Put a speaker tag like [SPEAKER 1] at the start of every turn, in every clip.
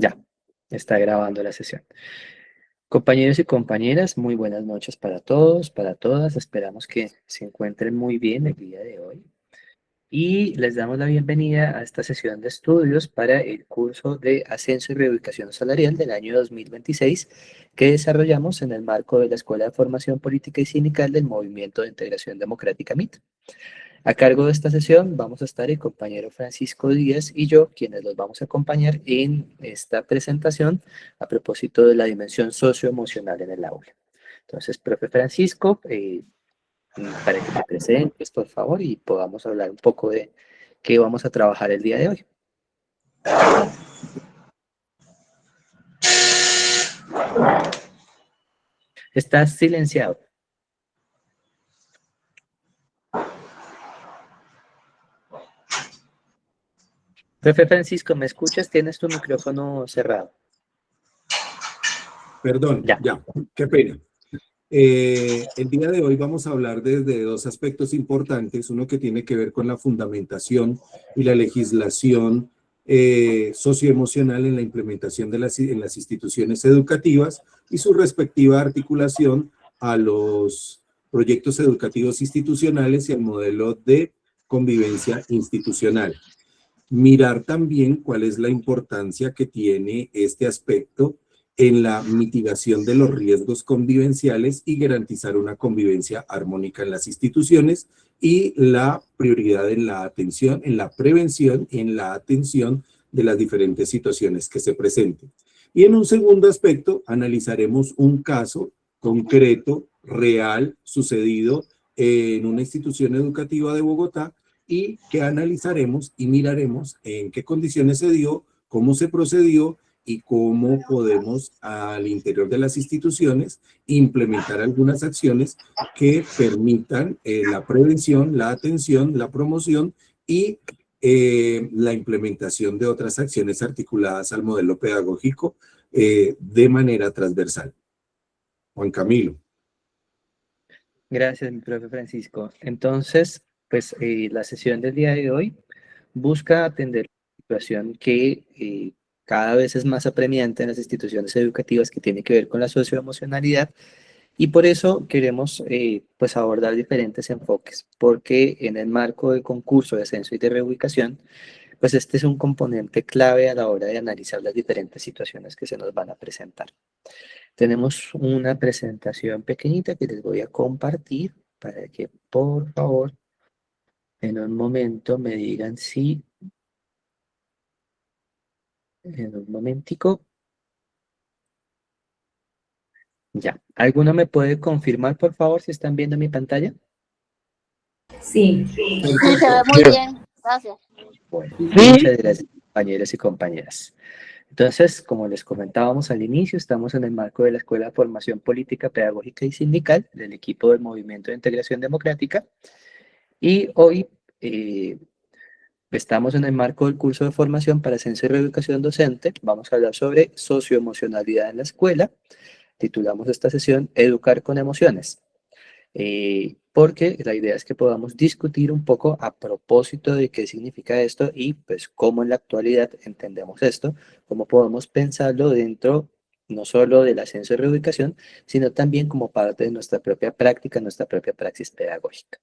[SPEAKER 1] Ya, está grabando la sesión. Compañeros y compañeras, muy buenas noches para todos, para todas. Esperamos que se encuentren muy bien el día de hoy. Y les damos la bienvenida a esta sesión de estudios para el curso de Ascenso y Reubicación Salarial del año 2026 que desarrollamos en el marco de la Escuela de Formación Política y Sindical del Movimiento de Integración Democrática MIT. A cargo de esta sesión vamos a estar el compañero Francisco Díaz y yo, quienes los vamos a acompañar en esta presentación a propósito de la dimensión socioemocional en el aula. Entonces, profe Francisco, para que te presentes, por favor, y podamos hablar un poco de qué vamos a trabajar el día de hoy. Estás silenciado. Profe Francisco, ¿me escuchas? Tienes tu micrófono cerrado.
[SPEAKER 2] Perdón,
[SPEAKER 1] Ya.
[SPEAKER 2] Qué pena. El día de hoy vamos a hablar desde dos aspectos importantes, uno que tiene que ver con la fundamentación y la legislación socioemocional en la implementación en las instituciones educativas y su respectiva articulación a los proyectos educativos institucionales y al modelo de convivencia institucional. Mirar también cuál es la importancia que tiene este aspecto en la mitigación de los riesgos convivenciales y garantizar una convivencia armónica en las instituciones y la prioridad en la atención, en la prevención y en la atención de las diferentes situaciones que se presenten. Y en un segundo aspecto analizaremos un caso concreto, real, sucedido en una institución educativa de Bogotá y que analizaremos y miraremos en qué condiciones se dio, cómo se procedió y cómo podemos al interior de las instituciones implementar algunas acciones que permitan la prevención, la atención, la promoción y la implementación de otras acciones articuladas al modelo pedagógico de manera transversal. Juan Camilo.
[SPEAKER 1] Gracias, mi profe Francisco. Entonces, pues la sesión del día de hoy busca atender una situación que cada vez es más apremiante en las instituciones educativas que tiene que ver con la socioemocionalidad y por eso queremos pues abordar diferentes enfoques, porque en el marco del concurso de ascenso y de reubicación, pues este es un componente clave a la hora de analizar las diferentes situaciones que se nos van a presentar. Tenemos una presentación pequeñita que les voy a compartir para que por favor en un momento me digan si, en un momentico, ya. ¿Alguno me puede confirmar por favor si están viendo mi pantalla?
[SPEAKER 3] Sí.
[SPEAKER 4] Sí, se ve muy bien, gracias.
[SPEAKER 1] Bueno, muchas gracias compañeros y compañeras. Entonces, como les comentábamos al inicio, estamos en el marco de la Escuela de Formación Política, Pedagógica y Sindical del equipo del Movimiento de Integración Democrática y hoy estamos en el marco del curso de formación para ascenso y reeducación docente. Vamos a hablar sobre socioemocionalidad en la escuela. Titulamos esta sesión Educar con emociones. Porque la idea es que podamos discutir un poco a propósito de qué significa esto y pues cómo en la actualidad entendemos esto, cómo podemos pensarlo dentro no solo del ascenso y reubicación, sino también como parte de nuestra propia práctica, nuestra propia praxis pedagógica.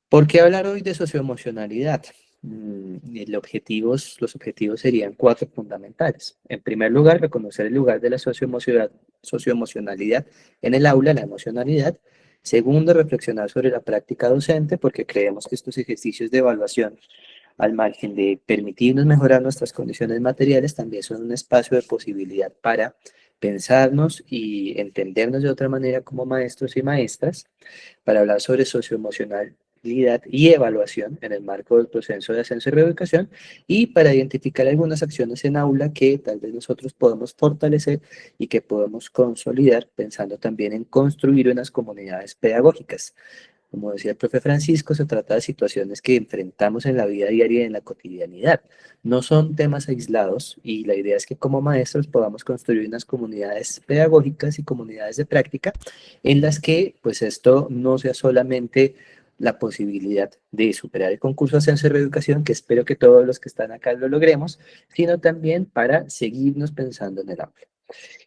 [SPEAKER 1] ¿Por qué hablar hoy de socioemocionalidad? Los objetivos serían cuatro fundamentales. En primer lugar, reconocer el lugar de la socioemocionalidad en el aula, la emocionalidad. Segundo, reflexionar sobre la práctica docente, porque creemos que estos ejercicios de evaluación, al margen de permitirnos mejorar nuestras condiciones materiales, también son un espacio de posibilidad para pensarnos y entendernos de otra manera como maestros y maestras, para hablar sobre socioemocional y evaluación en el marco del proceso de ascenso y reeducación y para identificar algunas acciones en aula que tal vez nosotros podemos fortalecer y que podemos consolidar pensando también en construir unas comunidades pedagógicas. Como decía el profe Francisco, se trata de situaciones que enfrentamos en la vida diaria y en la cotidianidad. No son temas aislados y la idea es que como maestros podamos construir unas comunidades pedagógicas y comunidades de práctica en las que pues esto no sea solamente la posibilidad de superar el concurso de Ascenso y Reeducación, que espero que todos los que están acá lo logremos, sino también para seguirnos pensando en el aula.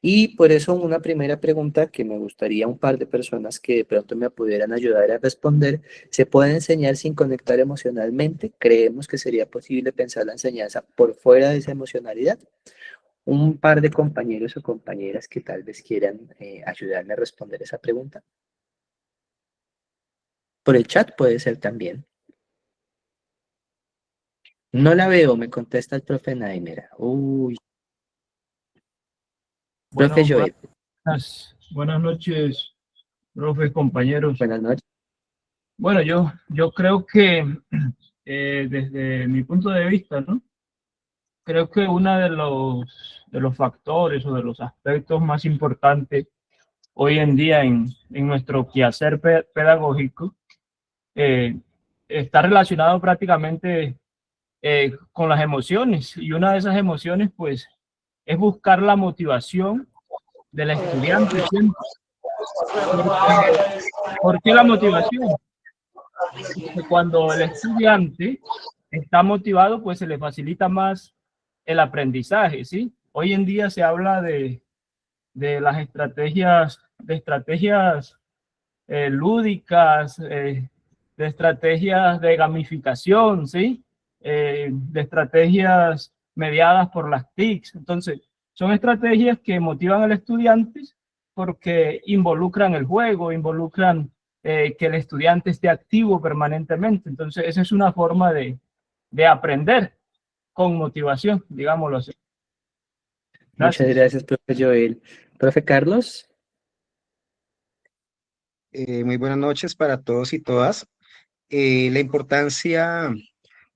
[SPEAKER 1] Y por eso una primera pregunta que me gustaría un par de personas que de pronto me pudieran ayudar a responder: ¿se puede enseñar sin conectar emocionalmente? ¿Creemos que sería posible pensar la enseñanza por fuera de esa emocionalidad? Un par de compañeros o compañeras que tal vez quieran ayudarme a responder esa pregunta. Por el chat puede ser también. No la veo, me contesta el profe Naimera. Uy, profe
[SPEAKER 5] Bueno,
[SPEAKER 1] Joel,
[SPEAKER 5] buenas noches, profes, compañeros.
[SPEAKER 1] buenas noches.
[SPEAKER 5] Bueno, yo creo que desde mi punto de vista, ¿no? Creo que uno de los factores o de los aspectos más importantes hoy en día en nuestro quehacer pedagógico eh, está relacionado prácticamente con las emociones. Y una de esas emociones, pues, es buscar la motivación del estudiante siempre. ¿Por qué la motivación? Porque cuando el estudiante está motivado, pues se le facilita más el aprendizaje, ¿sí? Hoy en día se habla de las estrategias lúdicas, de estrategias de gamificación, ¿sí? De estrategias mediadas por las TICs. Entonces, son estrategias que motivan al estudiante porque involucran el juego, involucran que el estudiante esté activo permanentemente. Entonces, esa es una forma de aprender con motivación, digámoslo así.
[SPEAKER 1] Muchas
[SPEAKER 5] Gracias.
[SPEAKER 1] gracias, profe Joel. Profe Carlos,
[SPEAKER 6] Muy buenas noches para todos y todas. La importancia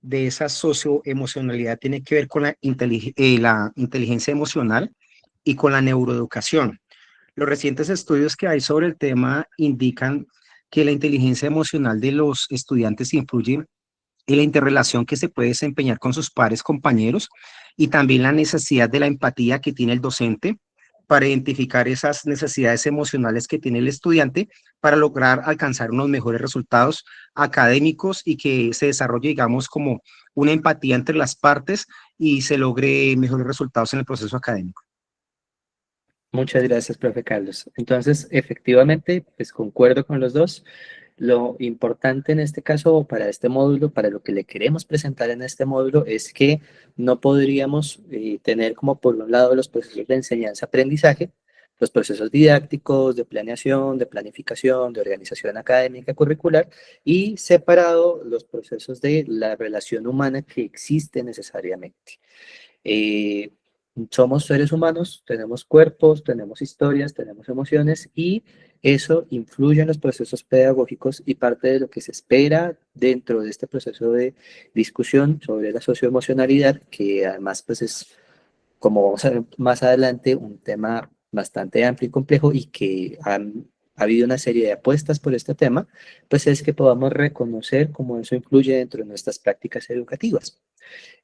[SPEAKER 6] de esa socioemocionalidad tiene que ver con la inteligencia emocional y con la neuroeducación. Los recientes estudios que hay sobre el tema indican que la inteligencia emocional de los estudiantes influye en la interrelación que se puede desempeñar con sus pares, compañeros, y también la necesidad de la empatía que tiene el docente para identificar esas necesidades emocionales que tiene el estudiante para lograr alcanzar unos mejores resultados académicos y que se desarrolle, digamos, como una empatía entre las partes y se logre mejores resultados en el proceso académico.
[SPEAKER 1] muchas gracias, profe Carlos. Entonces, efectivamente, pues concuerdo con los dos. Lo importante en este caso, para este módulo, para lo que le queremos presentar en este módulo, es que no podríamos tener como por un lado los procesos de enseñanza-aprendizaje, los procesos didácticos, de planeación, de planificación, de organización académica curricular, y separado los procesos de la relación humana que existe necesariamente. Eh, Somos seres humanos, tenemos cuerpos, tenemos historias, tenemos emociones, y eso influye en los procesos pedagógicos, y parte de lo que se espera dentro de este proceso de discusión sobre la socioemocionalidad, que además pues es, como vamos a ver más adelante, un tema bastante amplio y complejo, y que ha habido una serie de apuestas por este tema, pues es que podamos reconocer cómo eso influye dentro de nuestras prácticas educativas.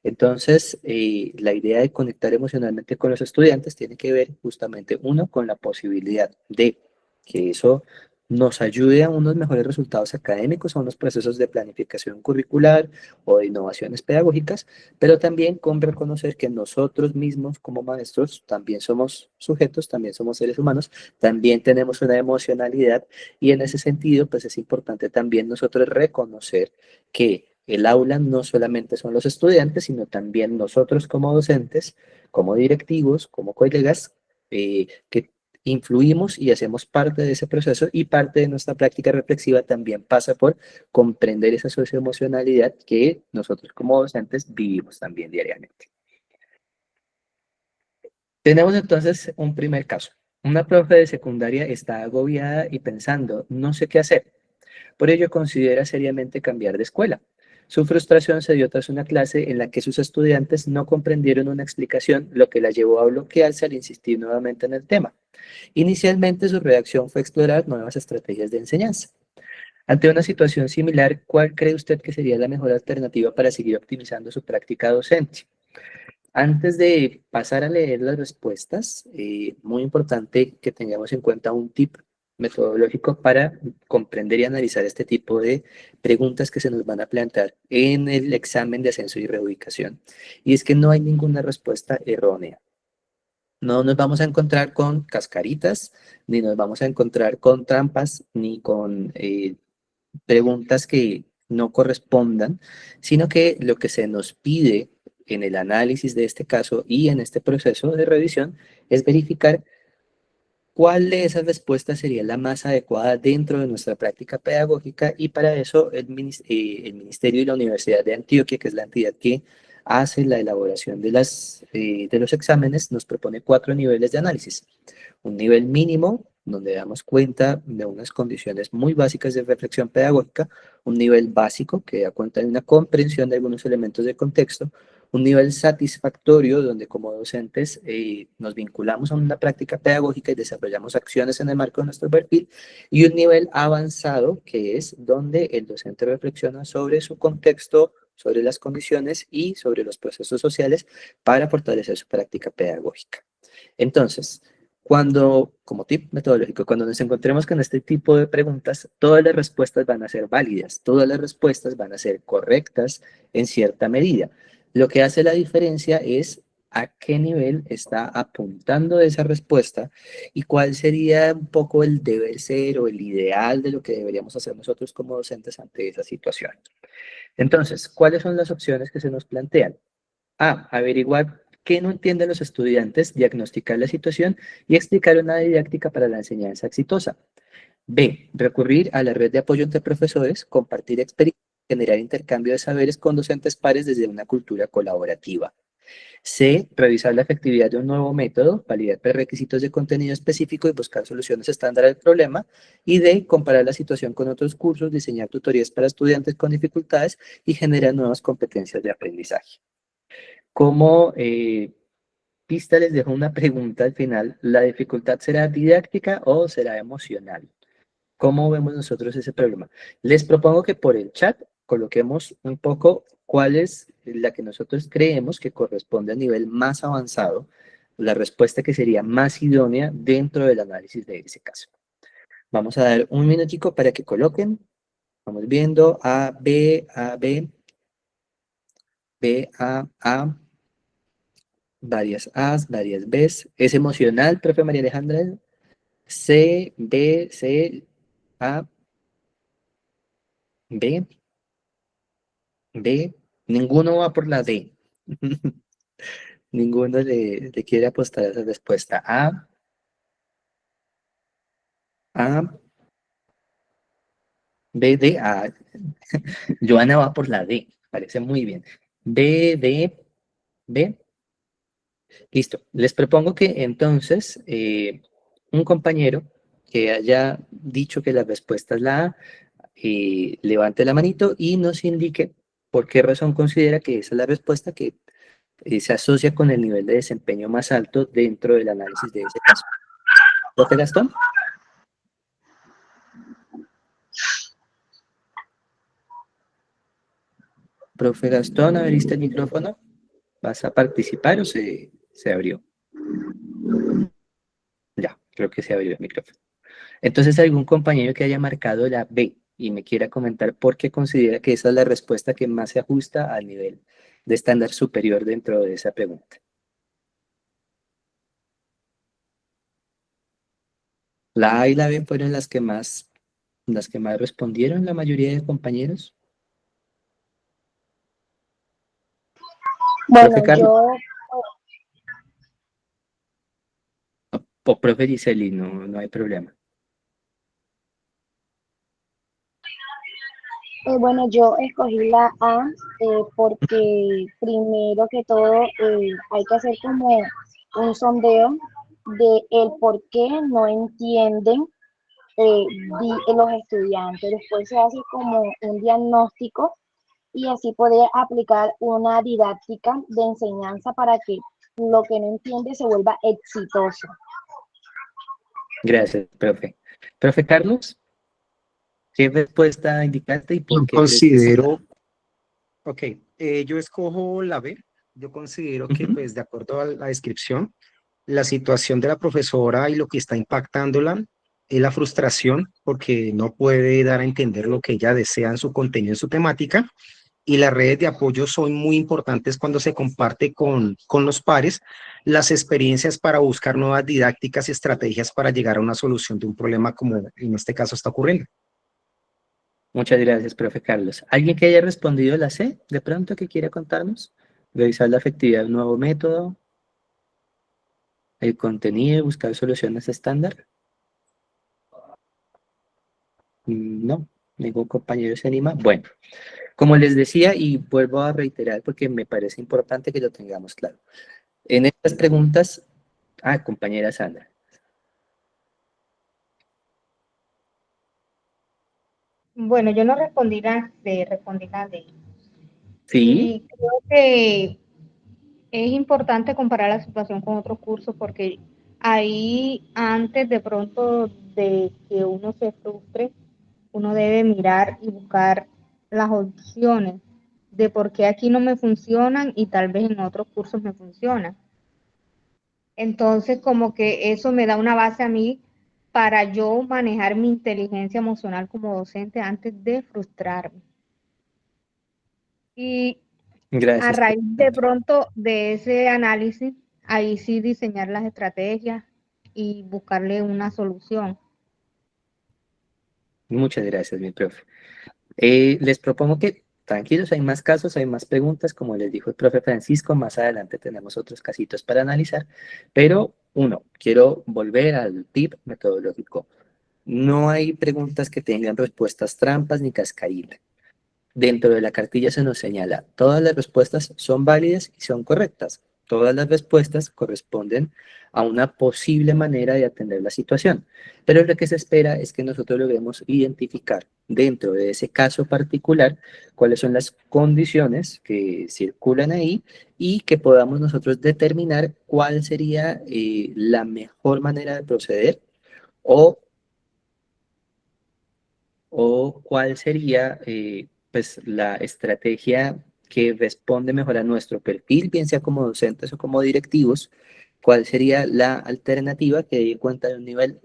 [SPEAKER 1] Entonces, la idea de conectar emocionalmente con los estudiantes tiene que ver justamente, uno, con la posibilidad de que eso nos ayude a unos mejores resultados académicos, a unos procesos de planificación curricular o de innovaciones pedagógicas, pero también con reconocer que nosotros mismos como maestros también somos sujetos, también somos seres humanos, también tenemos una emocionalidad, y en ese sentido, pues es importante también nosotros reconocer que el aula no solamente son los estudiantes, sino también nosotros como docentes, como directivos, como colegas, que influimos y hacemos parte de ese proceso, y parte de nuestra práctica reflexiva también pasa por comprender esa socioemocionalidad que nosotros como docentes vivimos también diariamente. Tenemos entonces un primer caso. Una profe de secundaria está agobiada y pensando, no sé qué hacer. Por ello considera seriamente cambiar de escuela. Su frustración se dio tras una clase en la que sus estudiantes no comprendieron una explicación, lo que la llevó a bloquearse al insistir nuevamente en el tema. Inicialmente su reacción fue explorar nuevas estrategias de enseñanza. Ante una situación similar, ¿cuál cree usted que sería la mejor alternativa para seguir optimizando su práctica docente? Antes de pasar a leer las respuestas, muy importante que tengamos en cuenta un tip metodológico para comprender y analizar este tipo de preguntas que se nos van a plantear en el examen de ascenso y reubicación. Y es que no hay ninguna respuesta errónea. No nos vamos a encontrar con cascaritas, ni nos vamos a encontrar con trampas, ni con preguntas que no correspondan, sino que lo que se nos pide en el análisis de este caso y en este proceso de revisión es verificar cuál de esas respuestas sería la más adecuada dentro de nuestra práctica pedagógica, y para eso el Ministerio y la Universidad de Antioquia, que es la entidad que hace la elaboración de los exámenes, nos propone 4 niveles de análisis. Un nivel mínimo, donde damos cuenta de unas condiciones muy básicas de reflexión pedagógica; un nivel básico, que da cuenta de una comprensión de algunos elementos de contexto; un nivel satisfactorio, donde como docentes nos vinculamos a una práctica pedagógica y desarrollamos acciones en el marco de nuestro perfil; y un nivel avanzado, que es donde el docente reflexiona sobre su contexto, sobre las condiciones y sobre los procesos sociales para fortalecer su práctica pedagógica. Entonces, como tip metodológico, cuando nos encontremos con este tipo de preguntas, todas las respuestas van a ser válidas, todas las respuestas van a ser correctas en cierta medida. Lo que hace la diferencia es a qué nivel está apuntando esa respuesta y cuál sería un poco el deber ser o el ideal de lo que deberíamos hacer nosotros como docentes ante esa situación. Entonces, ¿cuáles son las opciones que se nos plantean? A, averiguar qué no entienden los estudiantes, diagnosticar la situación y explicar una didáctica para la enseñanza exitosa. B, recurrir a la red de apoyo entre profesores, compartir experiencias, generar intercambio de saberes con docentes pares desde una cultura colaborativa. C, revisar la efectividad de un nuevo método, validar prerequisitos de contenido específico y buscar soluciones estándar al problema. Y D, comparar la situación con otros cursos, diseñar tutorías para estudiantes con dificultades y generar nuevas competencias de aprendizaje. Como pista les dejo una pregunta al final: ¿la dificultad será didáctica o será emocional? ¿Cómo vemos nosotros ese problema? Les propongo que por el chat coloquemos un poco cuál es la que nosotros creemos que corresponde al nivel más avanzado, la respuesta que sería más idónea dentro del análisis de ese caso. Vamos a dar un minutico para que coloquen. Vamos viendo A, B, A, B, B, A, varias A's, varias B's. ¿Es emocional, profe María Alejandra? C, B, C, A, B, B. Ninguno va por la D. Ninguno le quiere apostar a esa respuesta. A, B, D, A. Joana va por la D. Parece muy bien. B, D, B. Listo. Les propongo que entonces un compañero que haya dicho que la respuesta es la A, levante la manito y nos indique por qué razón considera que esa es la respuesta que se asocia con el nivel de desempeño más alto dentro del análisis de ese caso. ¿Profe Gastón? Profe Gastón, ¿abriste el micrófono? ¿Vas a participar o se abrió? Ya, creo que se abrió el micrófono. Entonces, algún compañero que haya marcado la B y me quiera comentar por qué considera que esa es la respuesta que más se ajusta al nivel de estándar superior dentro de esa pregunta. La A y la B fueron las que más respondieron la mayoría de compañeros.
[SPEAKER 4] Bueno,
[SPEAKER 1] Profe Carlos
[SPEAKER 4] yo,
[SPEAKER 1] o profe Giseli, no hay problema.
[SPEAKER 4] yo escogí la A porque primero que todo hay que hacer como un sondeo de el por qué no entienden los estudiantes. Después se hace como un diagnóstico y así poder aplicar una didáctica de enseñanza para que lo que no entiende se vuelva exitoso.
[SPEAKER 1] Gracias, profe. Profe Carlos, ¿qué respuesta indicaste y por
[SPEAKER 6] Yo
[SPEAKER 1] qué crees que es
[SPEAKER 6] considero, ok, yo escojo la B. Yo considero que,
[SPEAKER 1] Ujú.
[SPEAKER 6] pues, de acuerdo a la descripción, la situación de la profesora y lo que está impactándola es la frustración porque no puede dar a entender lo que ella desea en su contenido, en su temática. Y las redes de apoyo son muy importantes cuando se comparte con los pares las experiencias para buscar nuevas didácticas y estrategias para llegar a una solución de un problema como en este caso está ocurriendo.
[SPEAKER 1] Muchas gracias, profe Carlos. ¿Alguien que haya respondido la C, de pronto, que quiera contarnos? Revisar la efectividad del nuevo método, el contenido, buscar soluciones estándar. No, ningún compañero se anima. Bueno, como les decía, y vuelvo a reiterar porque me parece importante que lo tengamos claro. En estas preguntas, compañera Sandra.
[SPEAKER 3] Bueno, yo no respondí la de.
[SPEAKER 1] Sí,
[SPEAKER 3] Y creo que es importante comparar la situación con otros cursos porque ahí antes de pronto de que uno se frustre, uno debe mirar y buscar las opciones de por qué aquí no me funcionan y tal vez en otros cursos me funcionan. Entonces, como que eso me da una base a mí para yo manejar mi inteligencia emocional como docente antes de frustrarme. Y a
[SPEAKER 1] gracias.
[SPEAKER 3] raíz de pronto de ese análisis, ahí sí diseñar las estrategias y buscarle una solución.
[SPEAKER 1] Muchas gracias, mi profe. Les propongo que, tranquilos, hay más casos, hay más preguntas, como les dijo el profe Francisco, más adelante tenemos otros casitos para analizar, pero uno, quiero volver al tip metodológico. No hay preguntas que tengan respuestas trampas ni cascarita. Dentro de la cartilla se nos señala, todas las respuestas son válidas y son correctas. Todas las respuestas corresponden a una posible manera de atender la situación. Pero lo que se espera es que nosotros logremos identificar dentro de ese caso particular cuáles son las condiciones que circulan ahí y que podamos nosotros determinar cuál sería la mejor manera de proceder o cuál sería pues, la estrategia que responde mejor a nuestro perfil, bien sea como docentes o como directivos, cuál sería la alternativa que dé cuenta de un nivel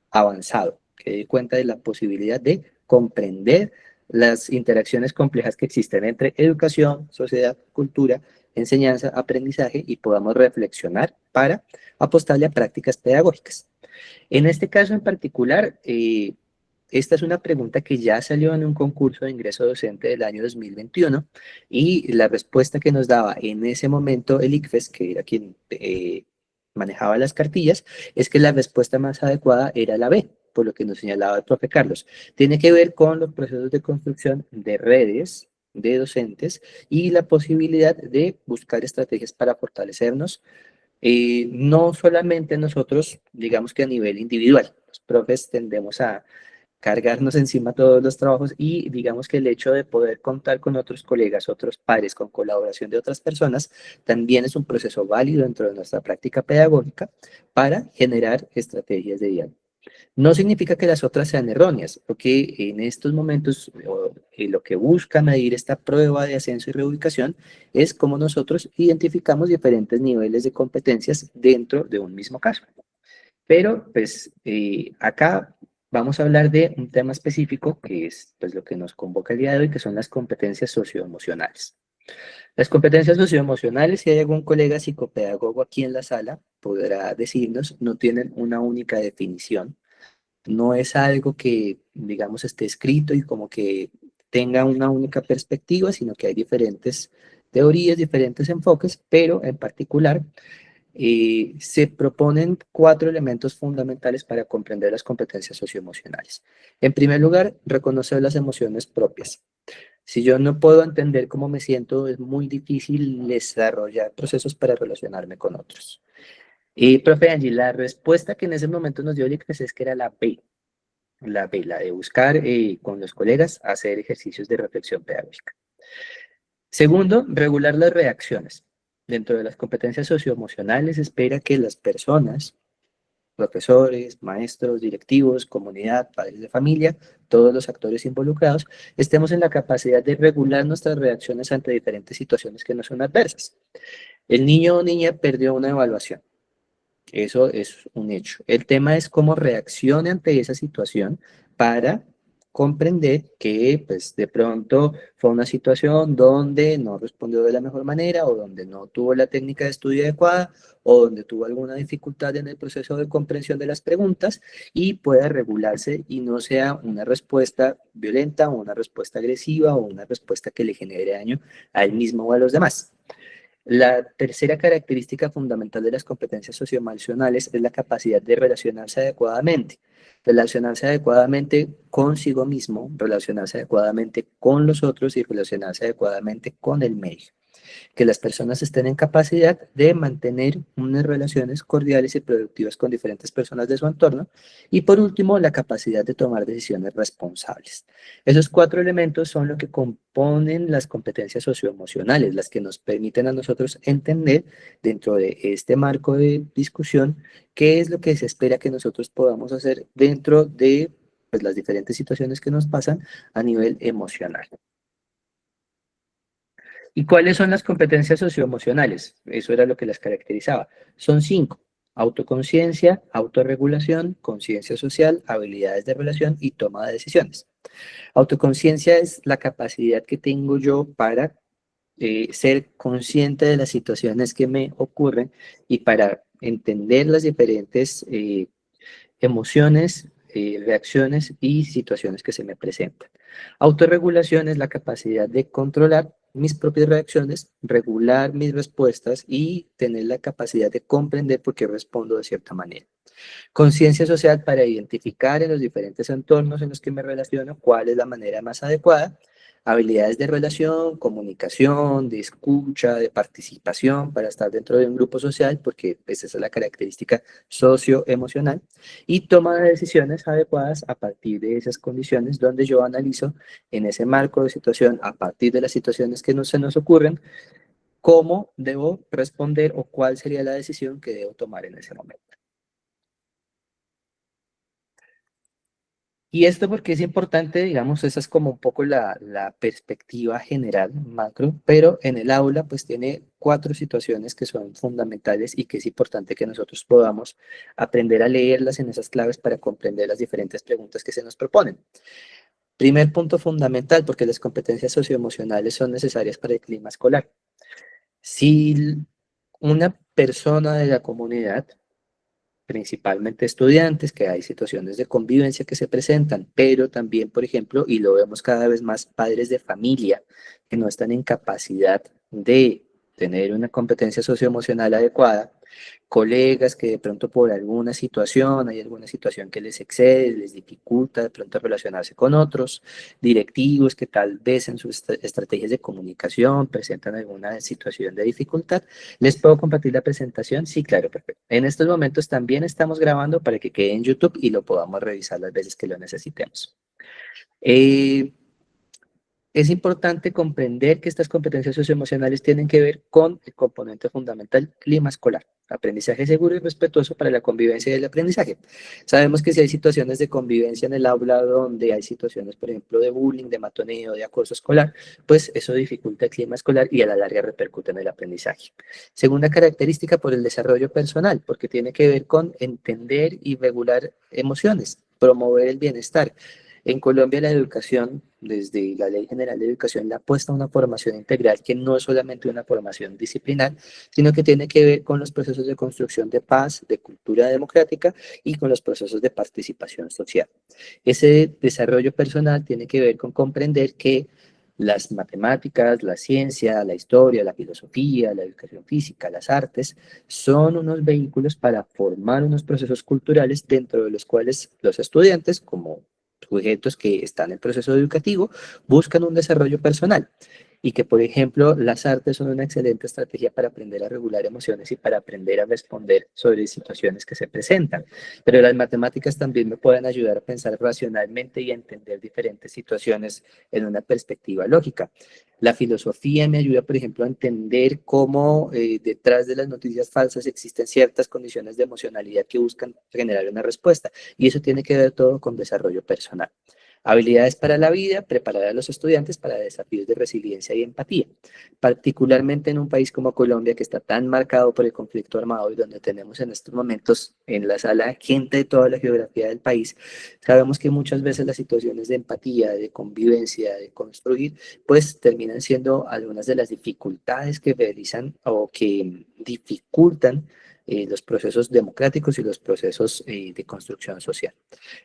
[SPEAKER 1] avanzado, que dé cuenta de la posibilidad de comprender las interacciones complejas que existen entre educación, sociedad, cultura, enseñanza, aprendizaje y podamos reflexionar para apostarle a prácticas pedagógicas. En este caso en particular, esta es una pregunta que ya salió en un concurso de ingreso docente del año 2021 y la respuesta que nos daba en ese momento el ICFES, que era quien manejaba las cartillas, es que la respuesta más adecuada era la B, por lo que nos señalaba el profe Carlos. Tiene que ver con los procesos de construcción de redes de docentes y la posibilidad de buscar estrategias para fortalecernos no solamente nosotros, digamos que a nivel individual, los profes tendemos a cargarnos encima todos los trabajos y digamos que el hecho de poder contar con otros colegas, otros pares, con colaboración de otras personas, también es un proceso válido dentro de nuestra práctica pedagógica para generar estrategias de diálogo. No significa que las otras sean erróneas, porque en estos momentos lo que busca medir esta prueba de ascenso y reubicación es cómo nosotros identificamos diferentes niveles de competencias dentro de un mismo caso. Pero pues acá vamos a hablar de un tema específico que es pues, lo que nos convoca el día de hoy, que son las competencias socioemocionales. Las competencias socioemocionales, si hay algún colega psicopedagogo aquí en la sala, podrá decirnos, no tienen una única definición. No es algo que, digamos, esté escrito y como que tenga una única perspectiva, sino que hay diferentes teorías, diferentes enfoques, pero en particular se proponen 4 elementos fundamentales para comprender las competencias socioemocionales. En primer lugar, reconocer las emociones propias. Si yo no puedo entender cómo me siento, es muy difícil desarrollar procesos para relacionarme con otros. Profe Angie, la respuesta que en ese momento nos dio el ICFES es que era la B, la de buscar con los colegas hacer ejercicios de reflexión pedagógica. Segundo, regular las reacciones. Dentro de las competencias socioemocionales espera que las personas, profesores, maestros, directivos, comunidad, padres de familia, todos los actores involucrados, estemos en la capacidad de regular nuestras reacciones ante diferentes situaciones que no son adversas. El niño o niña perdió una evaluación. Eso es un hecho. El tema es cómo reaccione ante esa situación para comprender que pues de pronto fue una situación donde no respondió de la mejor manera o donde no tuvo la técnica de estudio adecuada o donde tuvo alguna dificultad en el proceso de comprensión de las preguntas y pueda regularse y no sea una respuesta violenta o una respuesta agresiva o una respuesta que le genere daño a él mismo o a los demás. La tercera característica fundamental de las competencias socioemocionales es la capacidad de relacionarse adecuadamente. Relacionarse adecuadamente consigo mismo, relacionarse adecuadamente con los otros y relacionarse adecuadamente con el medio. Que las personas estén en capacidad de mantener unas relaciones cordiales y productivas con diferentes personas de su entorno. Y por último, la capacidad de tomar decisiones responsables. Esos 4 elementos son lo que componen las competencias socioemocionales, las que nos permiten a nosotros entender dentro de este marco de discusión qué es lo que se espera que nosotros podamos hacer dentro de pues, las diferentes situaciones que nos pasan a nivel emocional. ¿Y cuáles son las competencias socioemocionales? Eso era lo que las caracterizaba. Son 5. Autoconciencia, autorregulación, conciencia social, habilidades de relación y toma de decisiones. Autoconciencia es la capacidad que tengo yo para ser consciente de las situaciones que me ocurren y para entender las diferentes emociones, reacciones y situaciones que se me presentan. Autorregulación es la capacidad de controlar mis propias reacciones, regular mis respuestas y tener la capacidad de comprender por qué respondo de cierta manera. Conciencia social para identificar en los diferentes entornos en los que me relaciono cuál es la manera más adecuada. Habilidades de relación, comunicación, de escucha, de participación para estar dentro de un grupo social, porque esa es la característica socioemocional. Y toma de decisiones adecuadas a partir de esas condiciones donde yo analizo en ese marco de situación, a partir de las situaciones que se nos ocurren, cómo debo responder o cuál sería la decisión que debo tomar en ese momento. Y esto porque es importante, digamos, esa es como un poco la perspectiva general, macro, pero en el aula pues tiene 4 situaciones que son fundamentales y que es importante que nosotros podamos aprender a leerlas en esas claves para comprender las diferentes preguntas que se nos proponen. Primer punto fundamental, porque las competencias socioemocionales son necesarias para el clima escolar. Si una persona de la comunidad, principalmente estudiantes, que hay situaciones de convivencia que se presentan, pero también, por ejemplo, y lo vemos cada vez más, padres de familia que no están en capacidad de tener una competencia socioemocional adecuada, colegas que de pronto por alguna situación, hay alguna situación que les excede, les dificulta de pronto relacionarse con otros, directivos que tal vez en sus estrategias de comunicación presentan alguna situación de dificultad. ¿Les puedo compartir la presentación? Sí, claro, perfecto. En estos momentos también estamos grabando para que quede en YouTube y lo podamos revisar las veces que lo necesitemos. Es importante comprender que estas competencias socioemocionales tienen que ver con el componente fundamental clima escolar, aprendizaje seguro y respetuoso para la convivencia y el aprendizaje. Sabemos que si hay situaciones de convivencia en el aula donde hay situaciones, por ejemplo, de bullying, de matoneo, de acoso escolar, pues eso dificulta el clima escolar y a la larga repercute en el aprendizaje. Segunda característica, por el desarrollo personal, porque tiene que ver con entender y regular emociones, promover el bienestar. En Colombia la educación, desde la Ley General de Educación, le apuesta a una formación integral que no es solamente una formación disciplinar, sino que tiene que ver con los procesos de construcción de paz, de cultura democrática y con los procesos de participación social. Ese desarrollo personal tiene que ver con comprender que las matemáticas, la ciencia, la historia, la filosofía, la educación física, las artes, son unos vehículos para formar unos procesos culturales dentro de los cuales los estudiantes, como sujetos que están en proceso educativo, buscan un desarrollo personal y que, por ejemplo, las artes son una excelente estrategia para aprender a regular emociones y para aprender a responder sobre situaciones que se presentan. Pero las matemáticas también me pueden ayudar a pensar racionalmente y a entender diferentes situaciones en una perspectiva lógica. La filosofía me ayuda, por ejemplo, a entender cómo detrás de las noticias falsas existen ciertas condiciones de emocionalidad que buscan generar una respuesta. Y eso tiene que ver todo con desarrollo personal. Habilidades para la vida, preparar a los estudiantes para desafíos de resiliencia y empatía, particularmente en un país como Colombia, que está tan marcado por el conflicto armado y donde tenemos en estos momentos en la sala gente de toda la geografía del país. Sabemos que muchas veces las situaciones de empatía, de convivencia, de construir, pues terminan siendo algunas de las dificultades que realizan o que dificultan los procesos democráticos y los procesos de construcción social.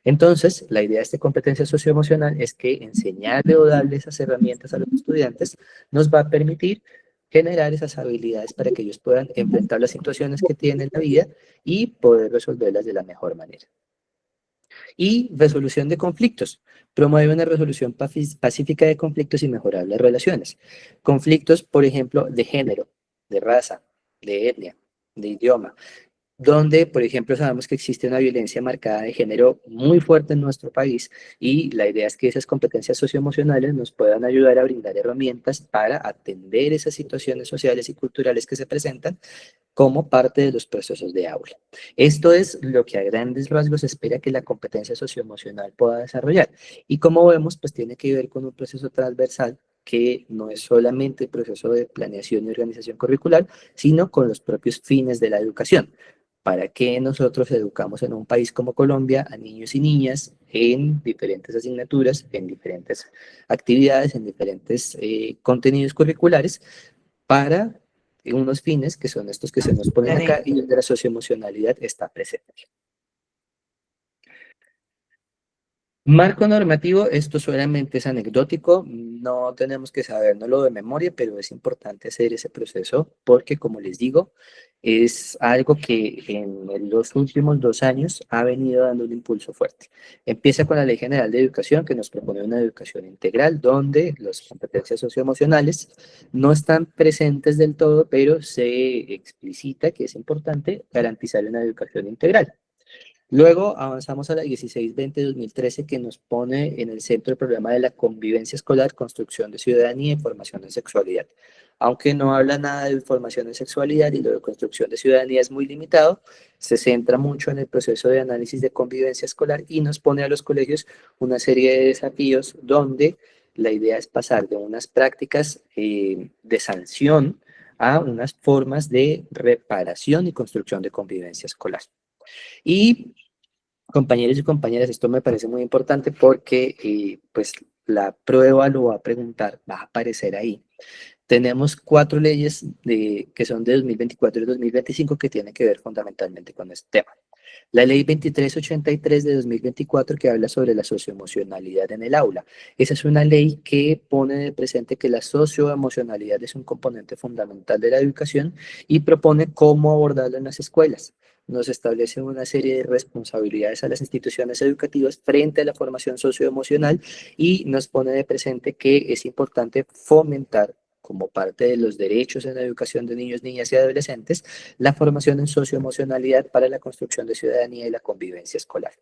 [SPEAKER 1] Entonces, la idea de esta competencia socioemocional es que enseñarle o darle esas herramientas a los estudiantes nos va a permitir generar esas habilidades para que ellos puedan enfrentar las situaciones que tienen en la vida y poder resolverlas de la mejor manera. Y resolución de conflictos. Promueve una resolución pacífica de conflictos y mejorar las relaciones. Conflictos, por ejemplo, de género, de raza, de etnia, de idioma, donde, por ejemplo, sabemos que existe una violencia marcada de género muy fuerte en nuestro país y la idea es que esas competencias socioemocionales nos puedan ayudar a brindar herramientas para atender esas situaciones sociales y culturales que se presentan como parte de los procesos de aula. Esto es lo que a grandes rasgos se espera que la competencia socioemocional pueda desarrollar. Y como vemos, pues tiene que ver con un proceso transversal que no es solamente el proceso de planeación y organización curricular, sino con los propios fines de la educación. ¿Para qué nosotros educamos en un país como Colombia a niños y niñas en diferentes asignaturas, en diferentes actividades, en diferentes contenidos curriculares? Para unos fines que son estos que se nos ponen acá y donde la socioemocionalidad está presente. Marco normativo, esto solamente es anecdótico, no tenemos que sabérnoslo de memoria, pero es importante hacer ese proceso porque, como les digo, es algo que en los últimos 2 años ha venido dando un impulso fuerte. Empieza con la Ley General de Educación, que nos propone una educación integral, donde las competencias socioemocionales no están presentes del todo, pero se explicita que es importante garantizar una educación integral. Luego avanzamos a la 1620-2013 que nos pone en el centro el problema de la convivencia escolar, construcción de ciudadanía y formación en sexualidad. Aunque no habla nada de formación en sexualidad y lo de construcción de ciudadanía es muy limitado, se centra mucho en el proceso de análisis de convivencia escolar y nos pone a los colegios una serie de desafíos donde la idea es pasar de unas prácticas de sanción a unas formas de reparación y construcción de convivencia escolar. Y compañeros y compañeras, esto me parece muy importante porque pues la prueba lo va a preguntar, va a aparecer ahí. Tenemos 4 leyes que son de 2024 y 2025 que tienen que ver fundamentalmente con este tema. La ley 2383 de 2024 que habla sobre la socioemocionalidad en el aula. Esa es una ley que pone de presente que la socioemocionalidad es un componente fundamental de la educación y propone cómo abordarlo en las escuelas. Nos establece una serie de responsabilidades a las instituciones educativas frente a la formación socioemocional y nos pone de presente que es importante fomentar como parte de los derechos en la educación de niños, niñas y adolescentes, la formación en socioemocionalidad para la construcción de ciudadanía y la convivencia escolar.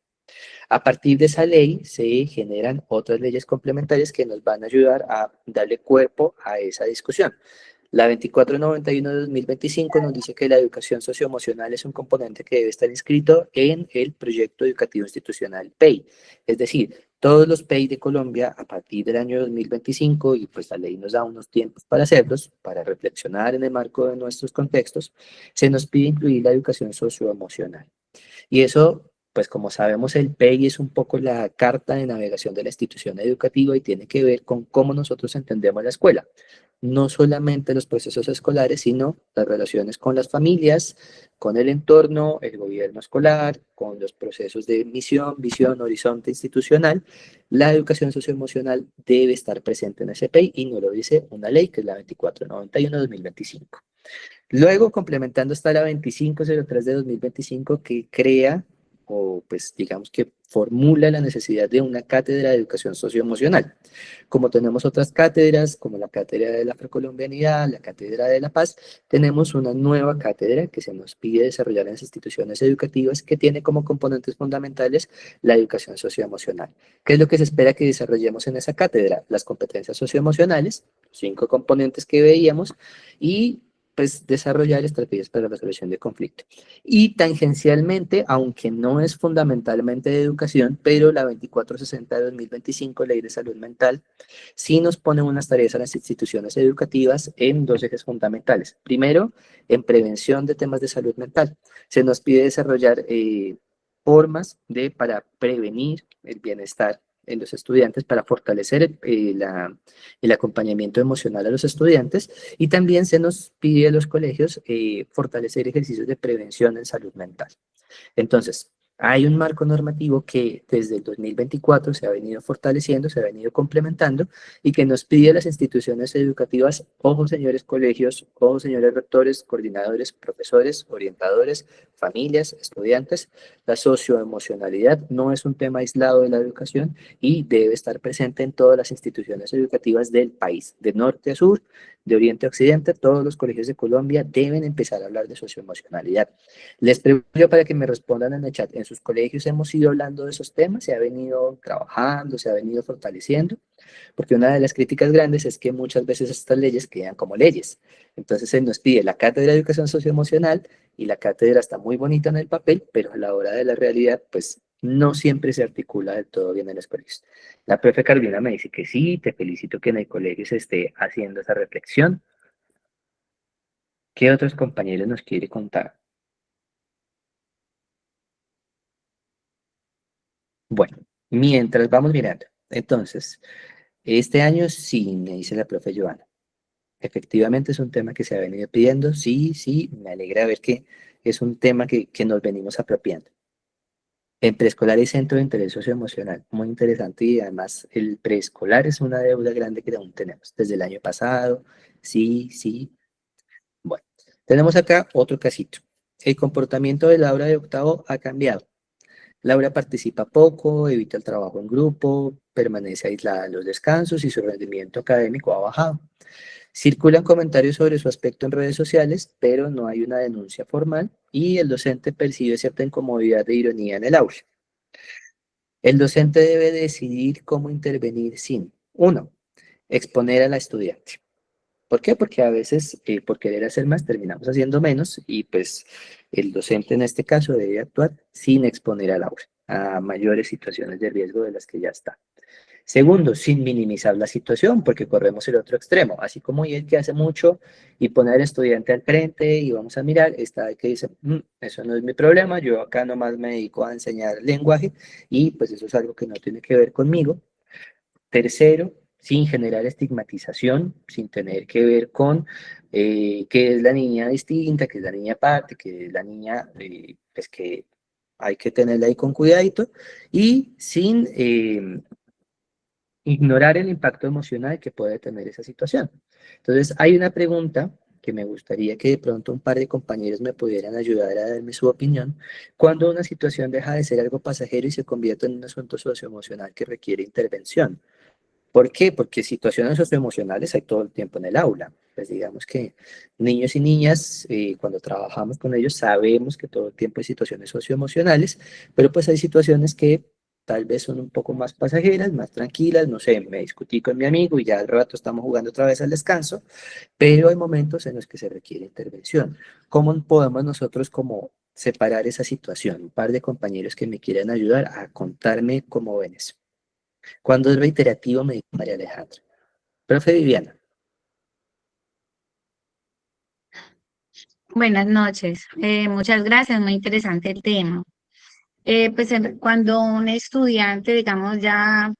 [SPEAKER 1] A partir de esa ley se generan otras leyes complementarias que nos van a ayudar a darle cuerpo a esa discusión. La 2491 de 2025 nos dice que la educación socioemocional es un componente que debe estar inscrito en el proyecto educativo institucional PEI. Es decir, todos los PEI de Colombia a partir del año 2025, y pues la ley nos da unos tiempos para hacerlos, para reflexionar en el marco de nuestros contextos, se nos pide incluir la educación socioemocional. Y eso, pues como sabemos, el PEI es un poco la carta de navegación de la institución educativa y tiene que ver con cómo nosotros entendemos la escuela. No solamente los procesos escolares, sino las relaciones con las familias, con el entorno, el gobierno escolar, con los procesos de misión, visión, horizonte institucional. La educación socioemocional debe estar presente en ese PEI y nos lo dice una ley que es la 2491 de 2025. Luego, complementando está la 2503 de 2025 que crea o pues digamos que formula la necesidad de una cátedra de educación socioemocional. Como tenemos otras cátedras, como la cátedra de la afrocolombianidad, la cátedra de la paz, tenemos una nueva cátedra que se nos pide desarrollar en las instituciones educativas que tiene como componentes fundamentales la educación socioemocional. ¿Qué es lo que se espera que desarrollemos en esa cátedra? Las competencias socioemocionales, 5 componentes que veíamos, y pues, desarrollar estrategias para la resolución de conflicto. Y tangencialmente, aunque no es fundamentalmente de educación, pero la 2460 de 2025, Ley de Salud Mental, sí nos pone unas tareas a las instituciones educativas en dos ejes fundamentales. Primero, en prevención de temas de salud mental. Se nos pide desarrollar formas para prevenir el bienestar en los estudiantes, para fortalecer el acompañamiento emocional a los estudiantes, y también se nos pide a los colegios fortalecer ejercicios de prevención en salud mental. Entonces, hay un marco normativo que desde el 2024 se ha venido fortaleciendo, se ha venido complementando y que nos pide a las instituciones educativas, ojo señores colegios, ojo señores rectores, coordinadores, profesores, orientadores, familias, estudiantes, la socioemocionalidad no es un tema aislado de la educación y debe estar presente en todas las instituciones educativas del país, de norte a sur, de oriente a occidente. Todos los colegios de Colombia deben empezar a hablar de socioemocionalidad. Les pregunto para que me respondan en el chat. ¿En sus colegios hemos ido hablando de esos temas? ¿Se ha venido trabajando, se ha venido fortaleciendo? Porque una de las críticas grandes es que muchas veces estas leyes quedan como leyes. Entonces se nos pide la cátedra de educación socioemocional y la cátedra está muy bonita en el papel, pero a la hora de la realidad, pues no siempre se articula del todo bien en los colegios. La profe Carolina me dice que sí, te felicito que en el colegio se esté haciendo esa reflexión. ¿Qué otros compañeros nos quiere contar? Bueno, mientras vamos mirando, entonces, este año sí, me dice la profe Joana. Efectivamente es un tema que se ha venido pidiendo, sí, sí, me alegra ver que es un tema que nos venimos apropiando. En preescolar y centro de interés socioemocional, muy interesante, y además el preescolar es una deuda grande que aún tenemos desde el año pasado, sí, sí. Bueno, tenemos acá otro casito. El comportamiento de Laura de octavo ha cambiado. Laura participa poco, evita el trabajo en grupo, permanece aislada en los descansos y su rendimiento académico ha bajado. Circulan comentarios sobre su aspecto en redes sociales, pero no hay una denuncia formal y el docente percibe cierta incomodidad e ironía en el aula. El docente debe decidir cómo intervenir sin, uno, exponer a la estudiante. ¿Por qué? Porque a veces por querer hacer más terminamos haciendo menos y pues el docente en este caso debe actuar sin exponer al aula a mayores situaciones de riesgo de las que ya está. Segundo, sin minimizar la situación, porque corremos el otro extremo, así como el que hace mucho y pone al estudiante al frente y vamos a mirar, está el que dice, eso no es mi problema, yo acá nomás me dedico a enseñar lenguaje y pues eso es algo que no tiene que ver conmigo. Tercero, sin generar estigmatización, sin tener que ver con que es la niña distinta, que es la niña aparte, que es la niña pues que hay que tenerla ahí con cuidadito, y sin ignorar el impacto emocional que puede tener esa situación. Entonces, hay una pregunta que me gustaría que de pronto un par de compañeros me pudieran ayudar a darme su opinión. ¿Cuándo una situación deja de ser algo pasajero y se convierte en un asunto socioemocional que requiere intervención? ¿Por qué? Porque situaciones socioemocionales hay todo el tiempo en el aula. Pues digamos que niños y niñas, cuando trabajamos con ellos, sabemos que todo el tiempo hay situaciones socioemocionales, pero pues hay situaciones que tal vez son un poco más pasajeras, más tranquilas, no sé, me discutí con mi amigo y ya al rato estamos jugando otra vez al descanso, pero hay momentos en los que se requiere intervención. ¿Cómo podemos nosotros como separar esa situación? Un par de compañeros que me quieran ayudar a contarme cómo ven eso. Cuando es reiterativo, me dice María Alejandra. Profe Viviana.
[SPEAKER 7] Buenas noches. Muchas gracias, muy interesante el tema. Cuando un estudiante, digamos, ya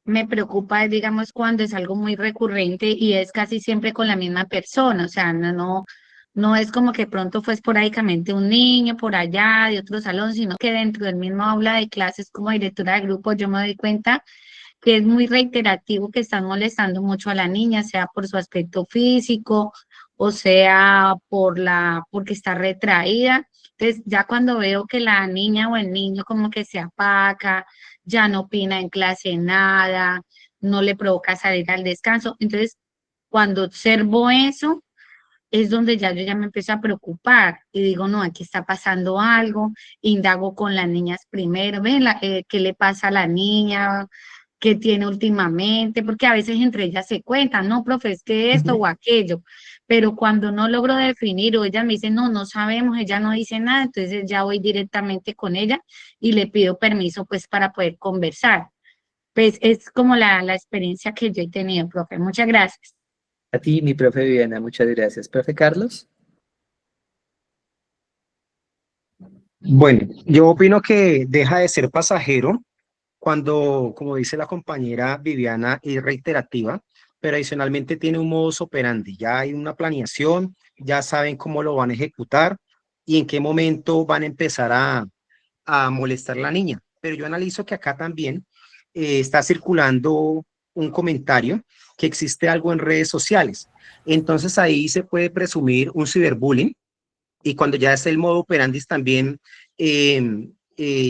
[SPEAKER 7] me preocupa, digamos, cuando es algo muy recurrente y es casi siempre con la misma persona, o sea, no es como que pronto fue esporádicamente un niño por allá de otro salón, sino que dentro del mismo aula de clases como directora de grupo yo me doy cuenta que es muy reiterativo, que están molestando mucho a la niña, sea por su aspecto físico o sea porque está retraída. Entonces, ya cuando veo que la niña o el niño como que se apaga, ya no opina en clase nada, no le provoca salir al descanso. Entonces, cuando observo eso, es donde ya yo ya me empiezo a preocupar y digo, no, aquí está pasando algo, indago con las niñas primero, ven, qué le pasa a la niña, qué tiene últimamente, porque a veces entre ellas se cuentan, no, profe, es que esto o aquello, pero cuando no logro definir o ella me dice, no, no sabemos, ella no dice nada, entonces ya voy directamente con ella y le pido permiso pues para poder conversar. Pues es como la experiencia que yo he tenido, profe. Muchas gracias.
[SPEAKER 1] A ti, mi profe Viviana, muchas gracias. Profe Carlos.
[SPEAKER 6] Bueno, yo opino que deja de ser pasajero cuando, como dice la compañera Viviana, es reiterativa, pero adicionalmente tiene un modus operandi. Ya hay una planeación, ya saben cómo lo van a ejecutar y en qué momento van a empezar a molestar a la niña. Pero yo analizo que acá también está circulando un comentario que existe algo en redes sociales. Entonces ahí se puede presumir un ciberbullying y cuando ya es el modo operandi también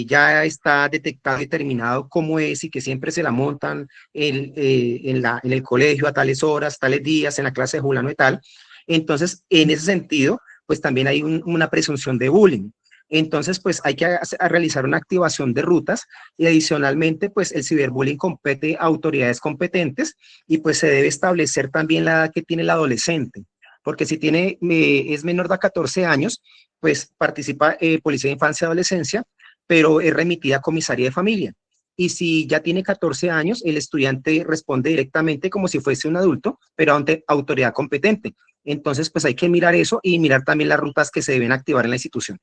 [SPEAKER 6] ya está detectado y determinado cómo es y que siempre se la montan en el colegio a tales horas, tales días, en la clase de fulano y tal. Entonces, en ese sentido, pues también hay una presunción de bullying. Entonces, pues hay que realizar una activación de rutas y adicionalmente, pues el ciberbullying compete a autoridades competentes y pues se debe establecer también la edad que tiene el adolescente, porque si tiene, es menor de 14 años, pues participa Policía de Infancia y Adolescencia, pero es remitida a Comisaría de Familia. Y si ya tiene 14 años, el estudiante responde directamente como si fuese un adulto, pero ante autoridad competente. Entonces, pues hay que mirar eso y mirar también las rutas que se deben activar en la institución.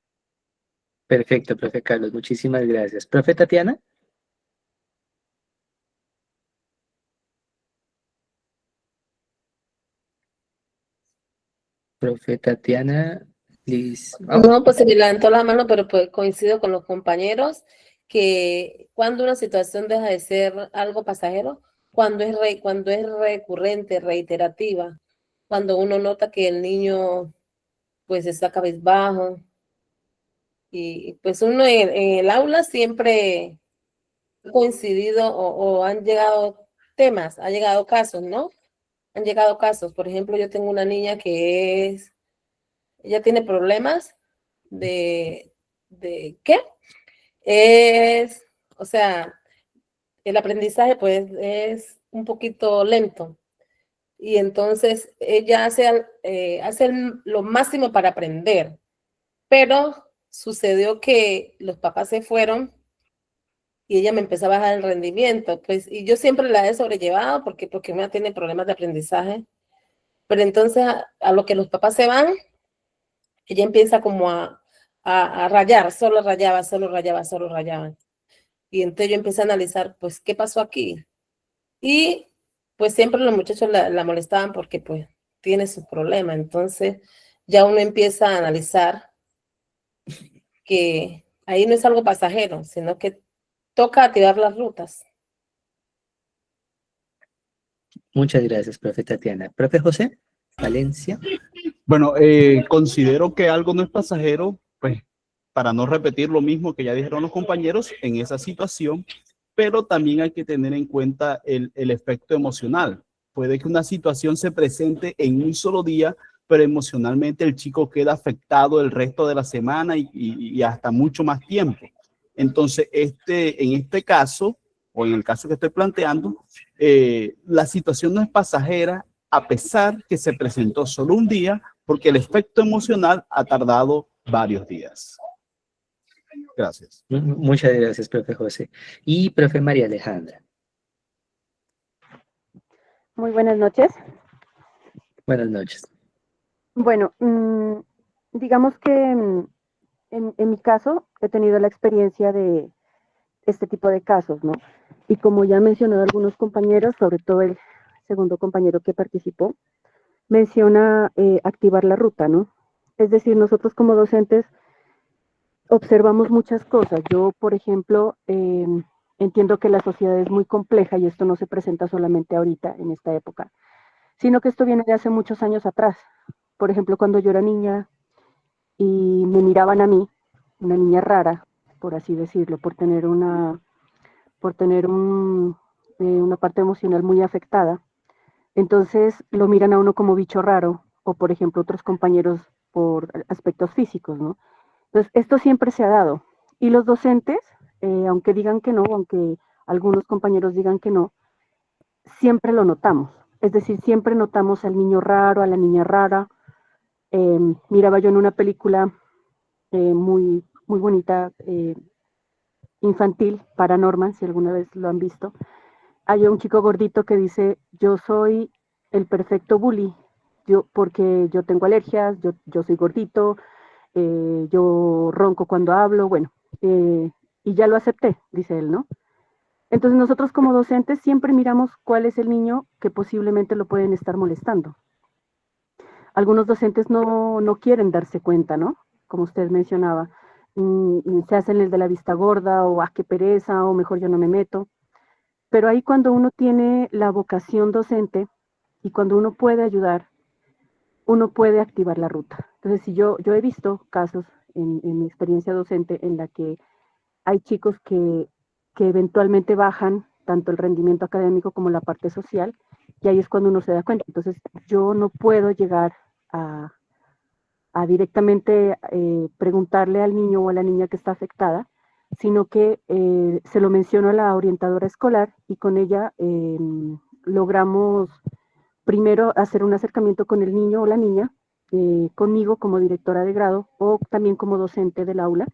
[SPEAKER 1] Perfecto, profe Carlos, muchísimas gracias. Profe Tatiana. Profe Tatiana, please. Oh,
[SPEAKER 8] No, pues se me levantó la mano, pero pues coincido con los compañeros que cuando una situación deja de ser algo pasajero, cuando es recurrente, reiterativa, cuando uno nota que el niño pues está cabizbajo y pues uno en el aula siempre ha coincidido o han llegado temas, han llegado casos, ¿no? Han llegado casos. Por ejemplo, yo tengo una niña ella tiene problemas de ¿qué? O sea, el aprendizaje pues es un poquito lento y entonces ella hace lo máximo para aprender, pero sucedió que los papás se fueron y ella me empezó a bajar el rendimiento, pues, y yo siempre la he sobrellevado porque ella tiene problemas de aprendizaje, pero entonces a lo que los papás se van, ella empieza como a rayar, solo rayaba, solo rayaba, solo rayaba. Y entonces yo empecé a analizar, pues, ¿qué pasó aquí? Y pues siempre los muchachos la molestaban porque pues tiene su problema. Entonces ya uno empieza a analizar que ahí no es algo pasajero, sino que toca activar las rutas.
[SPEAKER 1] muchas gracias, profe Tatiana. Profe José Valencia.
[SPEAKER 9] Bueno, considero que algo no es pasajero, pues para no repetir lo mismo que ya dijeron los compañeros en esa situación, pero también hay que tener en cuenta el efecto emocional. Puede que una situación se presente en un solo día, pero emocionalmente el chico queda afectado el resto de la semana y hasta mucho más tiempo. Entonces, en este caso, o en el caso que estoy planteando, la situación no es pasajera, a pesar que se presentó solo un día, porque el efecto emocional ha tardado varios días. Gracias.
[SPEAKER 1] Muchas gracias, profe José. Y profe María Alejandra.
[SPEAKER 10] Muy buenas noches.
[SPEAKER 1] Buenas noches.
[SPEAKER 10] Bueno, digamos que en mi caso he tenido la experiencia de este tipo de casos, ¿no? Y como ya han mencionado algunos compañeros, sobre todo el segundo compañero que participó, menciona activar la ruta, ¿no? Es decir, nosotros como docentes observamos muchas cosas. Yo, por ejemplo, entiendo que la sociedad es muy compleja y esto no se presenta solamente ahorita, en esta época, sino que esto viene de hace muchos años atrás. Por ejemplo, cuando yo era niña y me miraban a mí, una niña rara, por así decirlo, por tener una parte emocional muy afectada, entonces lo miran a uno como bicho raro, o por ejemplo otros compañeros por aspectos físicos, ¿no? Entonces, esto siempre se ha dado. Y los docentes, aunque digan que no, aunque algunos compañeros digan que no, siempre lo notamos. Es decir, siempre notamos al niño raro, a la niña rara. Miraba yo en una película muy, muy bonita, infantil, Paranormal, si alguna vez lo han visto. Hay un chico gordito que dice, yo soy el perfecto bully, porque yo tengo alergias, yo soy gordito, yo ronco cuando hablo, bueno, y ya lo acepté, dice él, ¿no? Entonces nosotros como docentes siempre miramos cuál es el niño que posiblemente lo pueden estar molestando. Algunos docentes no quieren darse cuenta, ¿no? Como usted mencionaba, se hacen el de la vista gorda o qué pereza o mejor yo no me meto. Pero ahí cuando uno tiene la vocación docente y cuando uno puede ayudar, uno puede activar la ruta. Entonces, si yo he visto casos en mi experiencia docente en la que hay chicos que eventualmente bajan tanto el rendimiento académico como la parte social, y ahí es cuando uno se da cuenta. Entonces, yo no puedo llegar a directamente preguntarle al niño o a la niña que está afectada, sino que se lo menciono a la orientadora escolar y con ella logramos primero hacer un acercamiento con el niño o la niña, conmigo como directora de grado o también como docente del aula.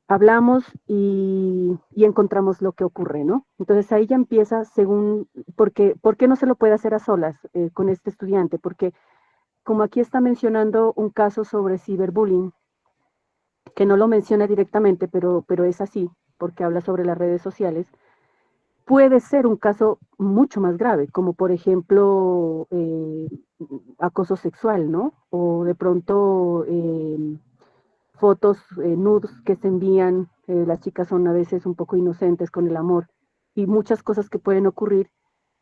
[SPEAKER 10] Hablamos y encontramos lo que ocurre, ¿no? Entonces ahí ya empieza según, ¿por qué no se lo puede hacer a solas con este estudiante? Porque como aquí está mencionando un caso sobre ciberbullying, que no lo menciona directamente, pero es así, porque habla sobre las redes sociales, puede ser un caso mucho más grave, como por ejemplo acoso sexual, ¿no? O de pronto fotos nudes que se envían, las chicas son a veces un poco inocentes con el amor, y muchas cosas que pueden ocurrir,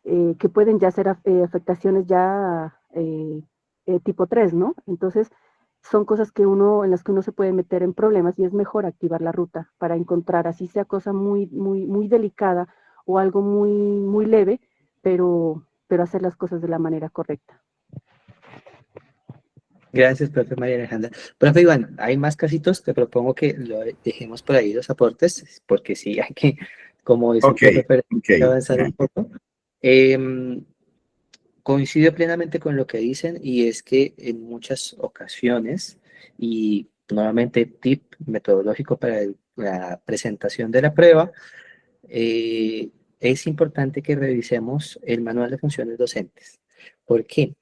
[SPEAKER 10] que pueden ya ser afectaciones ya tipo 3, ¿no? Entonces, son cosas en las que uno se puede meter en problemas y es mejor activar la ruta para encontrar, así sea cosa muy, muy, muy delicada o algo muy, muy leve, pero hacer las cosas de la manera correcta.
[SPEAKER 1] Gracias, profe María Alejandra. Profe Iván, hay más casitos, te propongo que lo dejemos por ahí los aportes, porque sí, hay que, como dice el profe, avanzar un poco. Coincido plenamente con lo que dicen y es que en muchas ocasiones, y nuevamente tip metodológico para la presentación de la prueba, es importante que revisemos el manual de funciones docentes. ¿Por qué?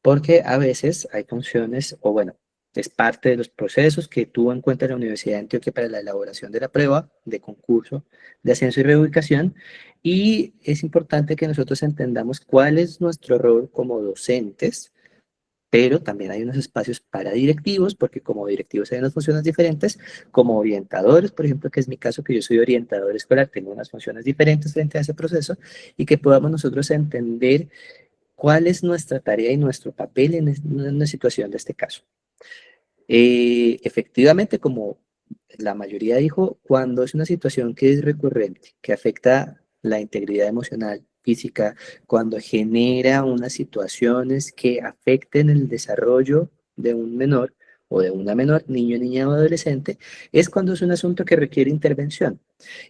[SPEAKER 1] Porque a veces hay funciones, o bueno, es parte de los procesos que tuvo en cuenta la Universidad de Antioquia para la elaboración de la prueba de concurso de ascenso y reubicación, y es importante que nosotros entendamos cuál es nuestro rol como docentes, pero también hay unos espacios para directivos, porque como directivos hay unas funciones diferentes, como orientadores, por ejemplo, que es mi caso, que yo soy orientador escolar, tengo unas funciones diferentes frente a ese proceso, y que podamos nosotros entender cuál es nuestra tarea y nuestro papel en una situación de este caso. Efectivamente, como la mayoría dijo, cuando es una situación que es recurrente, que afecta la integridad emocional, física, cuando genera unas situaciones que afecten el desarrollo de un menor o de una menor, niño, niña o adolescente, es cuando es un asunto que requiere intervención.